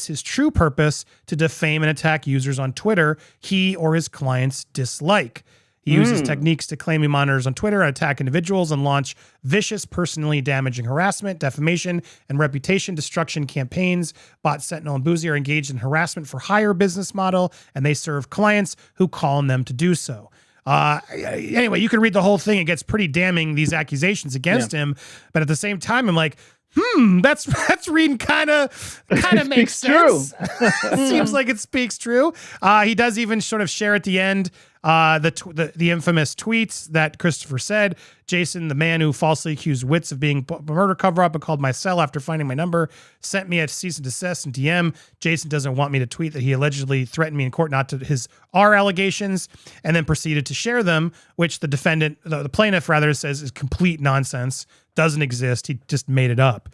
his true purpose to defame and attack users on Twitter he or his clients dislike. He uses techniques to claim he monitors on Twitter and attack individuals and launch vicious, personally damaging harassment, defamation, and reputation destruction campaigns. Bot Sentinel and Bouzy are engaged in harassment for hire business model, and they serve clients who call on them to do so. Anyway, you can read the whole thing. It gets pretty damning, these accusations against him. But at the same time, I'm like, that's reading kind of makes sense. Seems like it speaks true. He does even sort of share at the end the infamous tweets that Christopher said. Jason, the man who falsely accused Wits of being a murder cover-up and called my cell after finding my number, sent me a cease and desist and DM. Jason doesn't want me to tweet that he allegedly threatened me in court not to his R allegations, and then proceeded to share them, which the defendant, the plaintiff rather, says is complete nonsense, doesn't exist. He just made it up.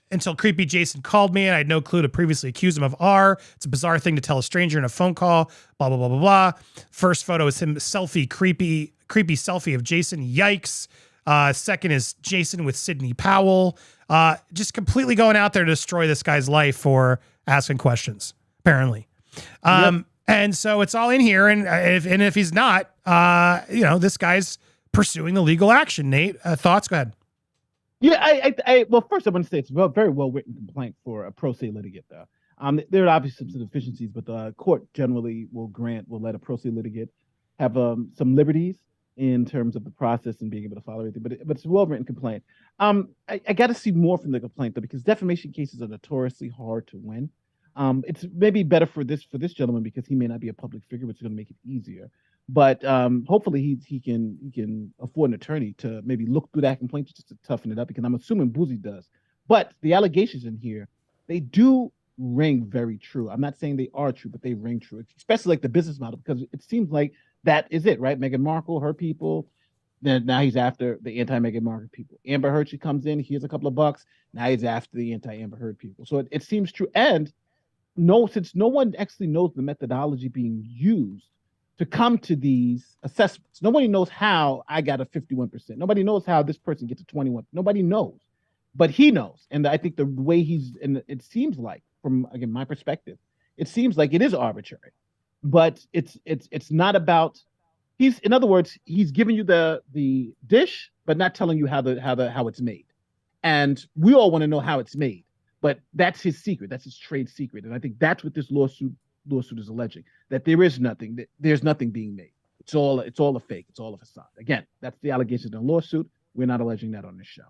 Until creepy Jason called me and I had no clue to previously accuse him of R. It's a bizarre thing to tell a stranger in a phone call, blah, blah, blah, blah, blah. First photo is him, creepy selfie of Jason. Yikes. Second is Jason with Sidney Powell. Just completely going out there to destroy this guy's life for asking questions, apparently. And so it's all in here. And if he's not, this guy's pursuing the legal action. Nate, thoughts? Go ahead. Yeah, well, first I want to say it's a very well-written complaint for a pro se litigant, though. There are obviously some deficiencies, but the court generally will let a pro se litigant have some liberties in terms of the process and being able to follow everything. But it's a well-written complaint. I got to see more from the complaint, though, because defamation cases are notoriously hard to win. It's maybe better for this gentleman because he may not be a public figure, which is going to make it easier. But hopefully he can afford an attorney to maybe look through that complaint just to toughen it up, because I'm assuming Boozy does. But the allegations in here, they do ring very true. I'm not saying they are true, but they ring true, especially like the business model, because it seems like that is it, right? Meghan Markle, her people. Then now he's after the anti-Meghan Markle people. Amber Heard, she comes in, here's a couple of bucks. Now he's after the anti-Amber Heard people. So it seems true. And since no one actually knows the methodology being used to come to these assessments. Nobody knows how I got a 51%. Nobody knows how this person gets a 21%. Nobody knows, but he knows. And I think the way and it seems like, from again my perspective, it seems like it is arbitrary, but it's not about. In other words, he's giving you the dish, but not telling you how it's made. And we all want to know how it's made, but that's his secret. That's his trade secret. And I think that's what this lawsuit is alleging, that there's nothing being made. It's all a fake. It's all a facade. Again, that's the allegation in the lawsuit. We're not alleging that on this show.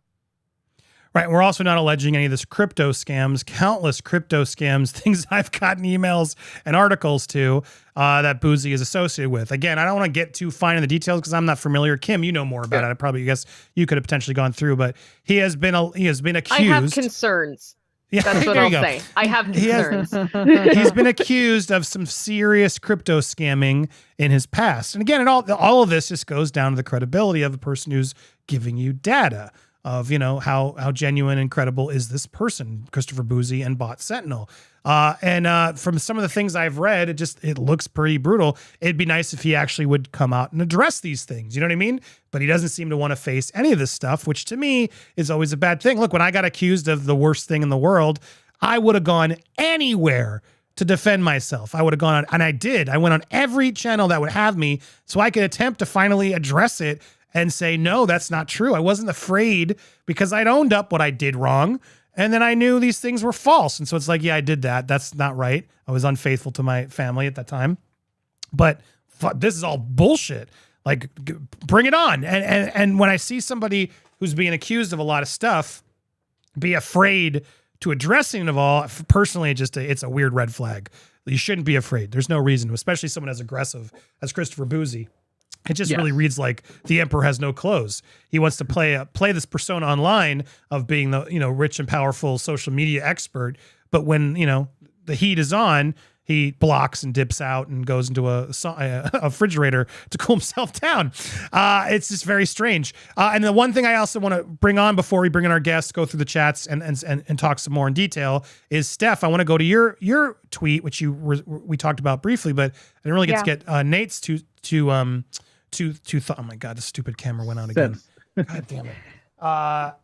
Right. We're also not alleging any of this crypto scams, countless crypto scams, things I've gotten emails and articles to that Boozy is associated with. Again, I don't want to get too fine in the details because I'm not familiar. Kim, you know more about it. I probably guess you could have potentially gone through, but he has been accused. I have concerns. Yeah, that's what I'll say. I have concerns. He's been accused of some serious crypto scamming in his past. And again, all of this just goes down to the credibility of the person who's giving you data of, how genuine and credible is this person, Christopher Bouzy and Bot Sentinel. And from some of the things I've read, it looks pretty brutal. It'd be nice if he actually would come out and address these things. You know what I mean? But he doesn't seem to want to face any of this stuff, which to me is always a bad thing. Look, when I got accused of the worst thing in the world, I would have gone anywhere to defend myself. I would have gone on, and I did. I went on every channel that would have me so I could attempt to finally address it and say, no, that's not true. I wasn't afraid because I'd owned up what I did wrong. And then I knew these things were false. And so it's like, yeah, I did that. That's not right. I was unfaithful to my family at that time. But this is all bullshit. Like, bring it on. And when I see somebody who's being accused of a lot of stuff be afraid to addressing it all, personally, it's a weird red flag. You shouldn't be afraid. There's no reason, especially someone as aggressive as Christopher Bouzy. It just really reads like the emperor has no clothes. He wants to play this persona online of being the, rich and powerful social media expert. But when, the heat is on, he blocks and dips out and goes into a refrigerator to cool himself down. It's just very strange. And the one thing I also want to bring on before we bring in our guests, go through the chats and talk some more in detail is Stef. I want to go to your tweet, which we talked about briefly, but I didn't really get to get Nate's oh my God, the stupid camera went on again. God damn it.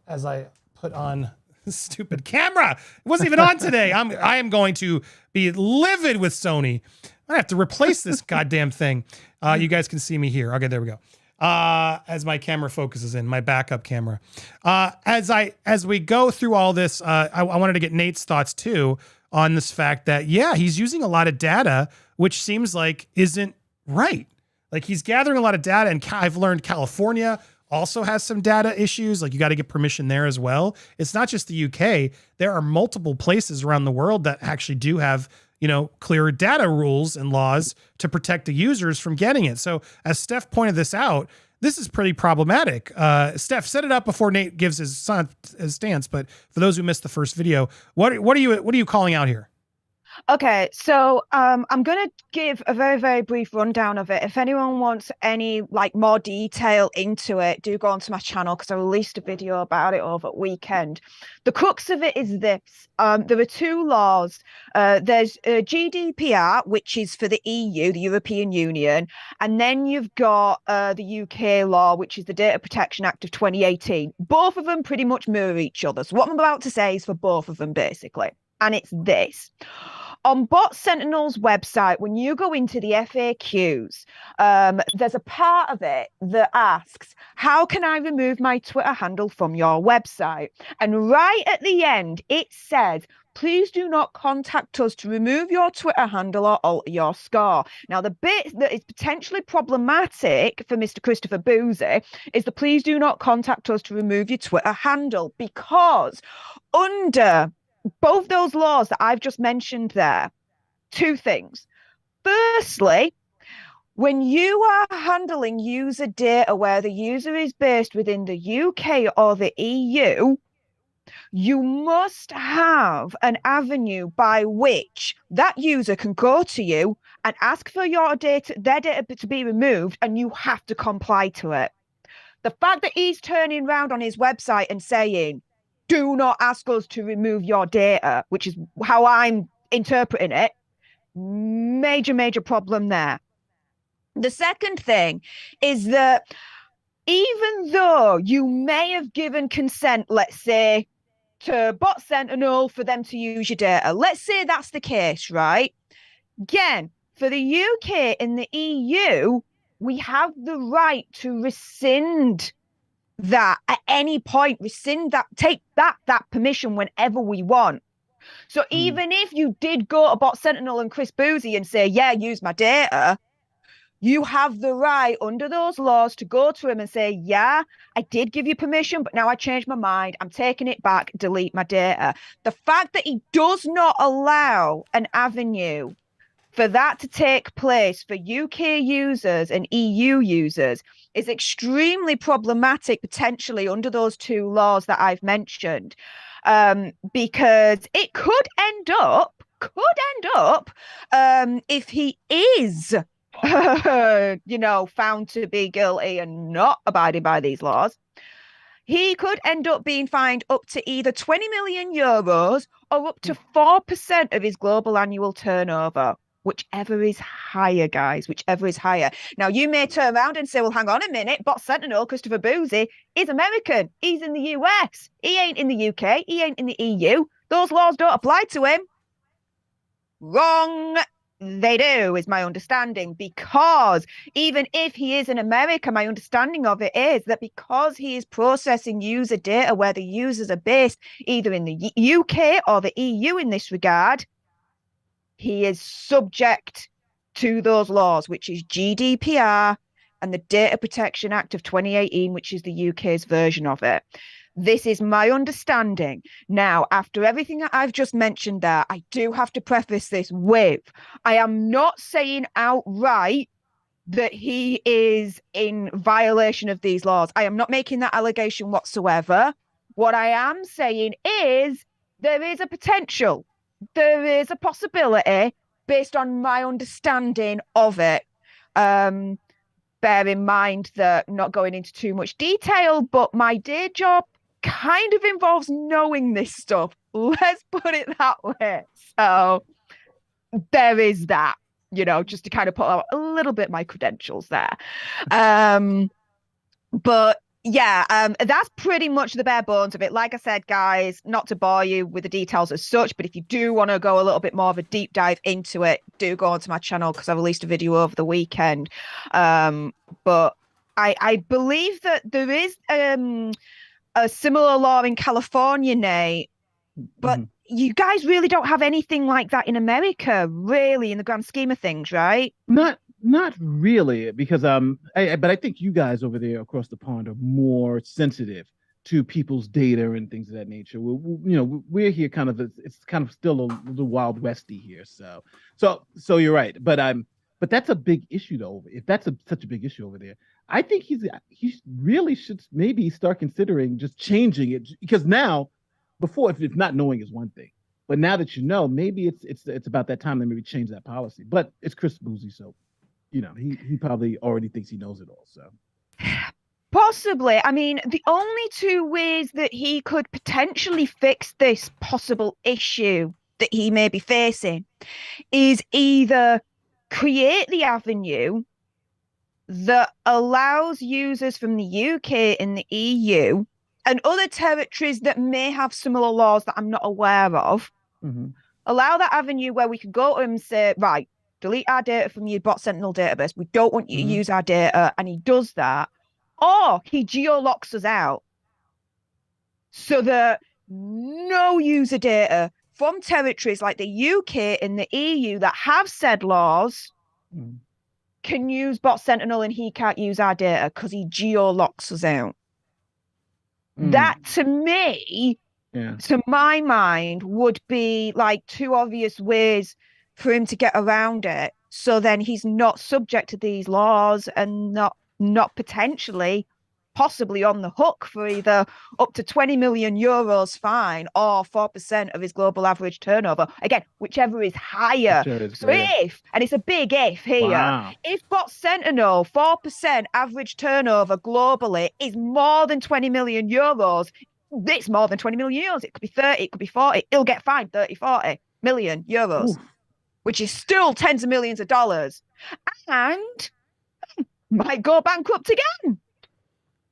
As I put on stupid camera. It wasn't even on today. I am going to be livid with Sony. I have to replace this goddamn thing. You guys can see me here. Okay, there we go. As my camera focuses in, my backup camera. As we go through all this, I wanted to get Nate's thoughts too on this fact that, he's using a lot of data, which seems like isn't right. Like, he's gathering a lot of data, and I've learned California also has some data issues. Like, you got to get permission there as well. It's not just the UK. There are multiple places around the world that actually do have, clear data rules and laws to protect the users from getting it. So as Stef pointed this out, this is pretty problematic. Stef, set it up before Nate gives his stance. But for those who missed the first video, what are you calling out here? Okay, so I'm going to give a very, very brief rundown of it. If anyone wants any more detail into it, do go onto my channel because I released a video about it over the weekend. The crux of it is this. There are two laws. There's GDPR, which is for the EU, the European Union, and then you've got the UK law, which is the Data Protection Act of 2018. Both of them pretty much mirror each other. So what I'm about to say is for both of them, basically. And it's this. On Bot Sentinel's website, when you go into the FAQs, there's a part of it that asks, how can I remove my Twitter handle from your website? And right at the end, it says, please do not contact us to remove your Twitter handle or alter your score. Now, the bit that is potentially problematic for Mr. Christopher Boozy is the please do not contact us to remove your Twitter handle, because under both those laws that I've just mentioned there, two things. Firstly, when you are handling user data where the user is based within the UK or the EU, you must have an avenue by which that user can go to you and ask for their data to be removed, and you have to comply to it. The fact that he's turning around on his website and saying, do not ask us to remove your data, which is how I'm interpreting it, major, major problem there. The second thing is that even though you may have given consent, let's say, to Bot Sentinel for them to use your data, let's say that's the case, right? Again, for the UK and the EU, we have the right to rescind that at any point, rescind that, take that permission whenever we want. So even if you did go to Bot Sentinel and Chris Boozy and say, use my data, you have the right under those laws to go to him and say, I did give you permission, but now I changed my mind. I'm taking it back, delete my data. The fact that he does not allow an avenue for that to take place for UK users and EU users is extremely problematic, potentially under those two laws that I've mentioned, because it could end up, if he is, found to be guilty and not abiding by these laws, he could end up being fined up to either 20 million euros or up to 4% of his global annual turnover. Whichever is higher, guys, whichever is higher. Now, you may turn around and say, well, hang on a minute, Bot Sentinel, Christopher Boozy, is American. He's in the US. He ain't in the UK. He ain't in the EU. Those laws don't apply to him. Wrong. They do, is my understanding, because even if he is in America, my understanding of it is that because he is processing user data where the users are based either in the UK or the EU in this regard, he is subject to those laws, which is GDPR and the Data Protection Act of 2018, which is the UK's version of it. This is my understanding. Now, after everything that I've just mentioned there, I do have to preface this with, I am not saying outright that he is in violation of these laws. I am not making that allegation whatsoever. What I am saying is there is a potential, there is a possibility based on my understanding of it. Bear in mind that, not going into too much detail, but my day job kind of involves knowing this stuff. Let's put it that way. So there is that, you know, just to kind of put out a little bit my credentials there. But yeah, that's pretty much the bare bones of it. Like I said, guys, not to bore you with the details as such, but if you do want to go a little bit more of a deep dive into it, do go onto my channel because I released a video over the weekend. But I believe that there is a similar law in California, Nate, but you guys really don't have anything like that in America, really, in the grand scheme of things, right? Not really, because but I think you guys over there across the pond are more sensitive to people's data and things of that nature. We're here kind of, it's kind of still a little wild westy here. So you're right, but that's a big issue though. If that's such a big issue over there, I think he really should maybe start considering just changing it, because now, before, if not knowing is one thing, but now that you know, maybe it's about that time to maybe change that policy. But it's Chris Bouzy, so you know he probably already thinks he knows it all. So possibly, I mean, the only two ways that he could potentially fix this possible issue that he may be facing is either create the avenue that allows users from the UK and the EU and other territories that may have similar laws that I'm not aware of, allow that avenue where we could go to him and say, right, delete our data from your bot Sentinel database. We don't want you to use our data. And he does that. Or he geolocks us out so that no user data from territories like the UK and the EU that have said laws can use bot Sentinel, and he can't use our data because he geolocks us out. That, to me, to my mind, would be like two obvious ways for him to get around it. So then he's not subject to these laws and not potentially, possibly on the hook for either up to 20 million euros fine or 4% of his global average turnover. Again, whichever is higher. So if, and it's a big if here, if bot Sentinel 4% average turnover globally is more than 20 million euros, it's more than 20 million euros. It could be 30, it could be 40. He'll get fined 30, 40 million euros, which is still tens of millions of dollars, and might go bankrupt again.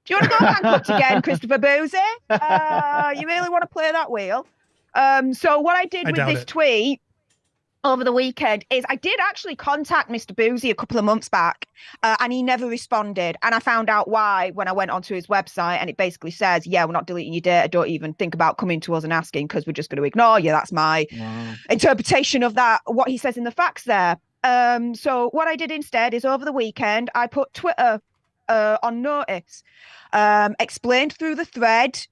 Do you want to go bankrupt again, Christopher Boozy? You really want to play that wheel? So what I did with this tweet over the weekend is I did actually contact Mr. Boozy a couple of months back, and he never responded. And I found out why when I went onto his website, and it basically says, yeah, we're not deleting your data. Don't even think about coming to us and asking because we're just going to ignore you. That's my interpretation of that, what he says in the facts there. So what I did instead is over the weekend, I put Twitter on notice, explained through the thread,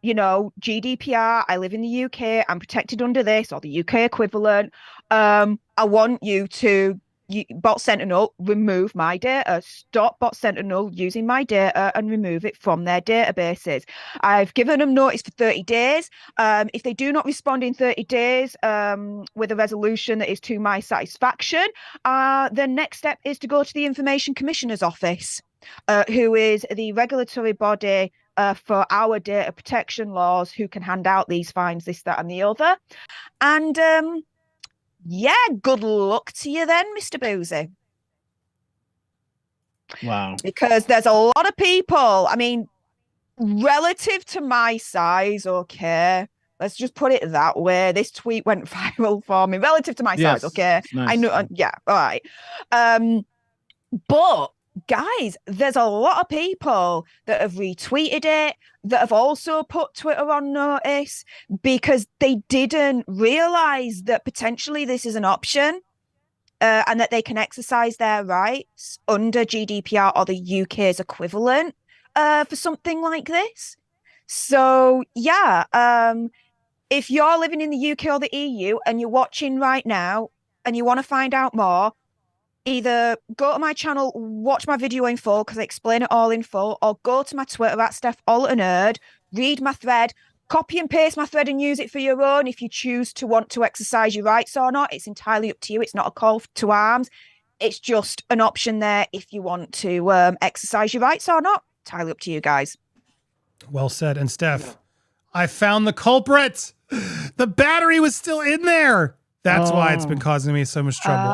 you know, GDPR, I live in the UK, I'm protected under this, or the UK equivalent. I want you to, bot Sentinel, remove my data. Stop bot Sentinel using my data and remove it from their databases. I've given them notice for 30 days. If they do not respond in 30 days with a resolution that is to my satisfaction, the next step is to go to the Information Commissioner's Office, who is the regulatory body for our data protection laws, who can hand out these fines, this, that, and the other. And yeah, good luck to you then, Mr. Boozy. Wow. Because there's a lot of people, I mean, relative to my size, okay, Let's just put it that way. This tweet went viral for me relative to my size. Okay, nice. I know. Yeah, all right. But guys, there's a lot of people that have retweeted it, that have also put Twitter on notice because they didn't realize that potentially this is an option. And that they can exercise their rights under GDPR or the UK's equivalent for something like this. So, yeah, if you're living in the UK or the EU and you're watching right now and you want to find out more, either go to my channel, watch my video in full because I explain it all in full, or go to my Twitter at Stef, read my thread, copy and paste my thread and use it for your own if you choose to want to exercise your rights or not. It's entirely up to you. It's not a call to arms. It's just an option there if you want to exercise your rights or not. Entirely up to you guys. Well said. And Stef, I found the culprit. The battery was still in there. That's why it's been causing me so much trouble.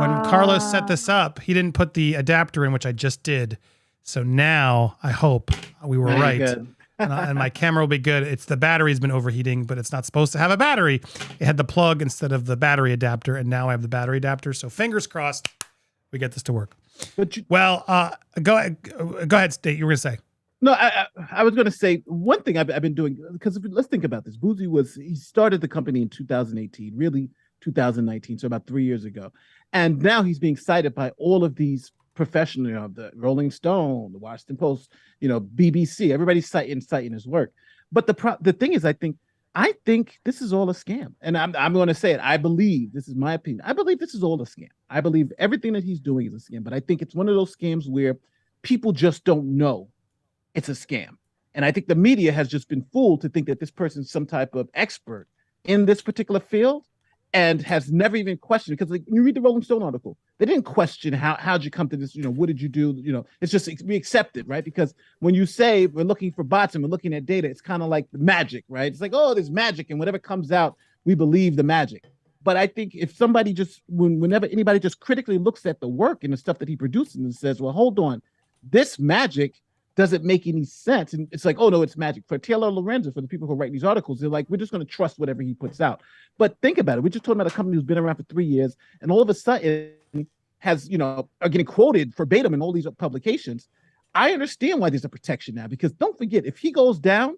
When Carlos set this up, he didn't put the adapter in, which I just did. So now I hope we were right. And my camera will be good. It's the battery's been overheating, but it's not supposed to have a battery. It had the plug instead of the battery adapter, and now I have the battery adapter. So fingers crossed, we get this to work. Go ahead, State. You were gonna say. No, I was gonna say one thing I've been doing, because let's think about this. Bouzy he started the company in 2018, really 2019, so about 3 years ago, and now he's being cited by all of these professional, the Rolling Stone, the Washington Post, BBC, everybody's citing his work. But the thing is, I think this is all a scam. And I'm going to say it. I believe, this is my opinion, I believe this is all a scam. I believe everything that he's doing is a scam. But I think it's one of those scams where people just don't know it's a scam. And I think the media has just been fooled to think that this person's some type of expert in this particular field and has never even questioned, because like, you read the Rolling Stone article, they didn't question how'd you come to this, what did you do? It's just, we accept it, right? Because when you say we're looking for bots and we're looking at data, it's kind of like the magic, right? It's like, oh, there's magic, and whatever comes out, we believe the magic. But I think if somebody just, whenever anybody just critically looks at the work and the stuff that he produces and says, well, hold on, this magic doesn't make any sense. And it's like, oh no, it's magic. For Taylor Lorenz, for the people who write these articles, they're like, we're just going to trust whatever he puts out. But think about it. We're just talking about a company who's been around for 3 years and all of a sudden has, are getting quoted verbatim in all these publications. I understand why there's a protection now, because don't forget, if he goes down,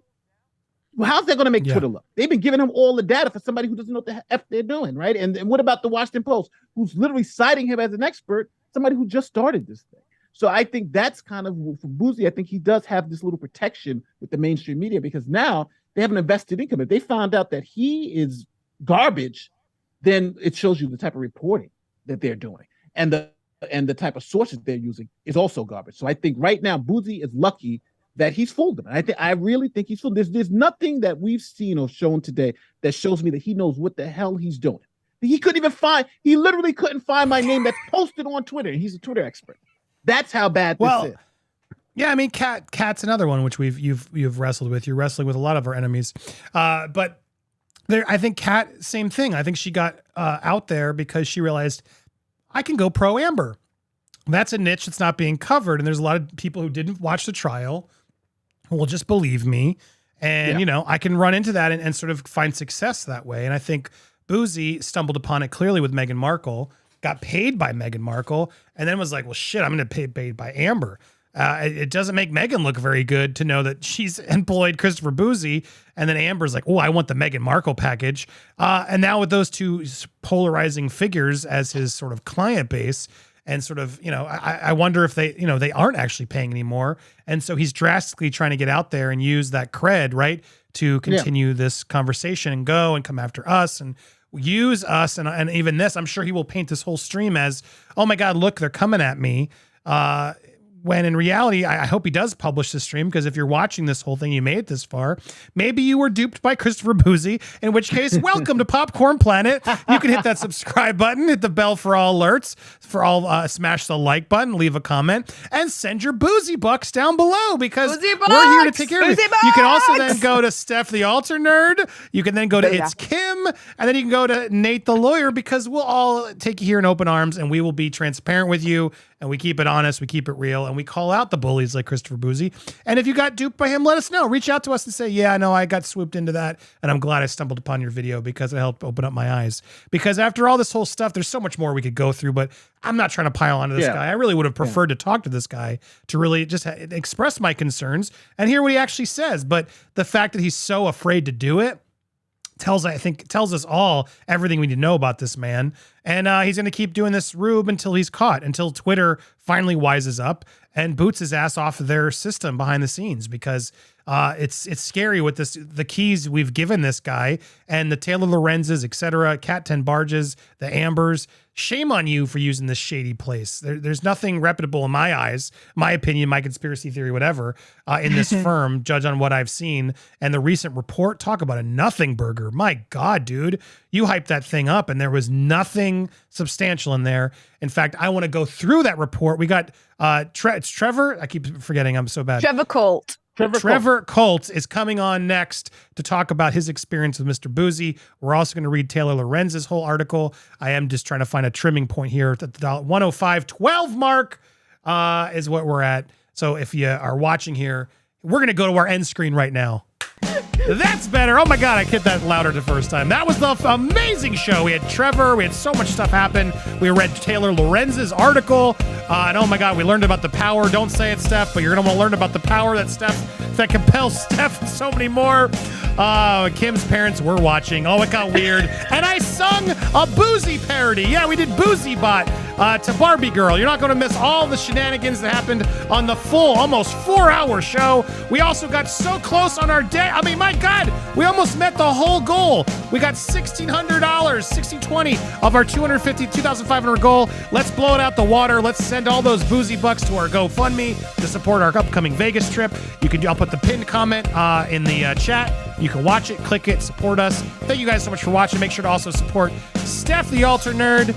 well, how's that going to make Twitter look? They've been giving him all the data for somebody who doesn't know what the F they're doing, right? And what about the Washington Post, who's literally citing him as an expert, somebody who just started this thing? So I think that's kind of, for Bouzy, I think he does have this little protection with the mainstream media, because now they have an invested income. If they found out that he is garbage, then it shows you the type of reporting that they're doing. And the type of sources they're using is also garbage. So I think right now, Bouzy is lucky that he's fooled them. I really think he's fooled. There's nothing that we've seen or shown today that shows me that he knows what the hell he's doing. He literally couldn't find my name that's posted on Twitter. And he's a Twitter expert. That's how bad this is. Yeah, I mean, Kat's another one which you've wrestled with. You're wrestling with a lot of our enemies, but I think Kat, same thing. I think she got out there because she realized I can go pro Amber. That's a niche that's not being covered, and there's a lot of people who didn't watch the trial who will just believe me, and I can run into that and sort of find success that way. And I think Bouzy stumbled upon it clearly with Meghan Markle. Got paid by Meghan Markle, and then was like, well, shit, I'm going to get paid by Amber. It doesn't make Meghan look very good to know that she's employed Christopher Bouzy, and then Amber's like, oh, I want the Meghan Markle package. And now with those two polarizing figures as his sort of client base, and sort of, I wonder if they, they aren't actually paying anymore. And so he's drastically trying to get out there and use that cred, right, to continue this conversation and go and come after us and use us. And even this, I'm sure he will paint this whole stream as, oh my God, look, they're coming at me. When in reality, I hope he does publish this stream, because if you're watching this whole thing, you made it this far, maybe you were duped by Christopher Bouzy, in which case, welcome to Popcorn Planet. You can hit that subscribe button, hit the bell for all alerts, smash the like button, leave a comment, and send your Bouzy bucks down below, because we're here to take care of you. You can also then go to Stef the Alter Nerd. You can then go to It's Kim, and then you can go to Nate the Lawyer, because we'll all take you here in open arms, and we will be transparent with you, and we keep it honest, we keep it real, and and we call out the bullies like Christopher Boozy. And if you got duped by him, let us know. Reach out to us and say, yeah, no, I got swooped into that, and I'm glad I stumbled upon your video because it helped open up my eyes. Because after all this whole stuff, there's so much more we could go through, but I'm not trying to pile onto this guy. I really would have preferred to talk to this guy to really just express my concerns and hear what he actually says. But the fact that he's so afraid to do it tells us all everything we need to know about this man. And he's going to keep doing this rube until he's caught, until Twitter finally wises up and boots his ass off of their system behind the scenes, because it's scary with the keys we've given this guy and the Taylor Lorenzes, etc., Cat 10 Barges, the Ambers. Shame on you for using this shady place. There's nothing reputable in my eyes, my opinion, my conspiracy theory, whatever, in this firm, judge on what I've seen. And the recent report, talk about a nothing burger. My God, dude, you hyped that thing up and there was nothing substantial in there. In fact, I want to go through that report. We got it's Trevor. I keep forgetting. I'm so bad. Trevor Colt. Trevor Colt is coming on next to talk about his experience with Mr. Boozy. We're also going to read Taylor Lorenz's whole article. I am just trying to find a trimming point here at the 105.12 mark is what we're at. So if you are watching here, we're going to go to our end screen right now. That's better. Oh my God, I hit that louder the first time. That was the amazing show. We had Trevor. We had so much stuff happen. We read Taylor Lorenz's article. And oh my God, we learned about the power. Don't say it, Stef, but you're going to want to learn about the power that compels Stef and so many more. Kim's parents were watching. Oh, it got weird. And I sung a Boozy parody. Yeah, we did Boozy Bot to Barbie Girl. You're not going to miss all the shenanigans that happened on the full, almost 4-hour show. We also got so close on our day. I mean, my God, we almost met the whole goal. We got $1,600, $1,620 of our $2,500 goal. Let's blow it out the water. Let's send all those Boozy bucks to our GoFundMe to support our upcoming Vegas trip. I'll put the pinned comment in the chat. You can watch it, click it, support us. Thank you guys so much for watching. Make sure to also support Stef the Alter Nerd,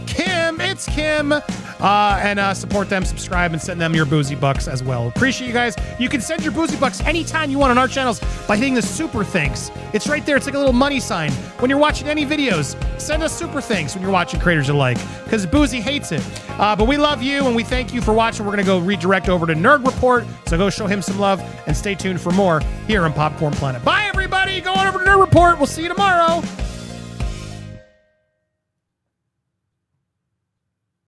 Kim, it's Kim, and support them, subscribe, and send them your Boozy bucks as well. Appreciate you guys. You can send your Boozy bucks anytime you want on our channels by hitting the super thanks. It's right there. It's like a little money sign. When you're watching any videos, send us super thanks when you're watching creators you like, because Boozy hates it. But we love you, and we thank you for watching. We're going to go redirect over to Nerd Report, so go show him some love, and stay tuned for more here on Popcorn Planet. Bye, everybody. Go on over to Nerd Report. We'll see you tomorrow.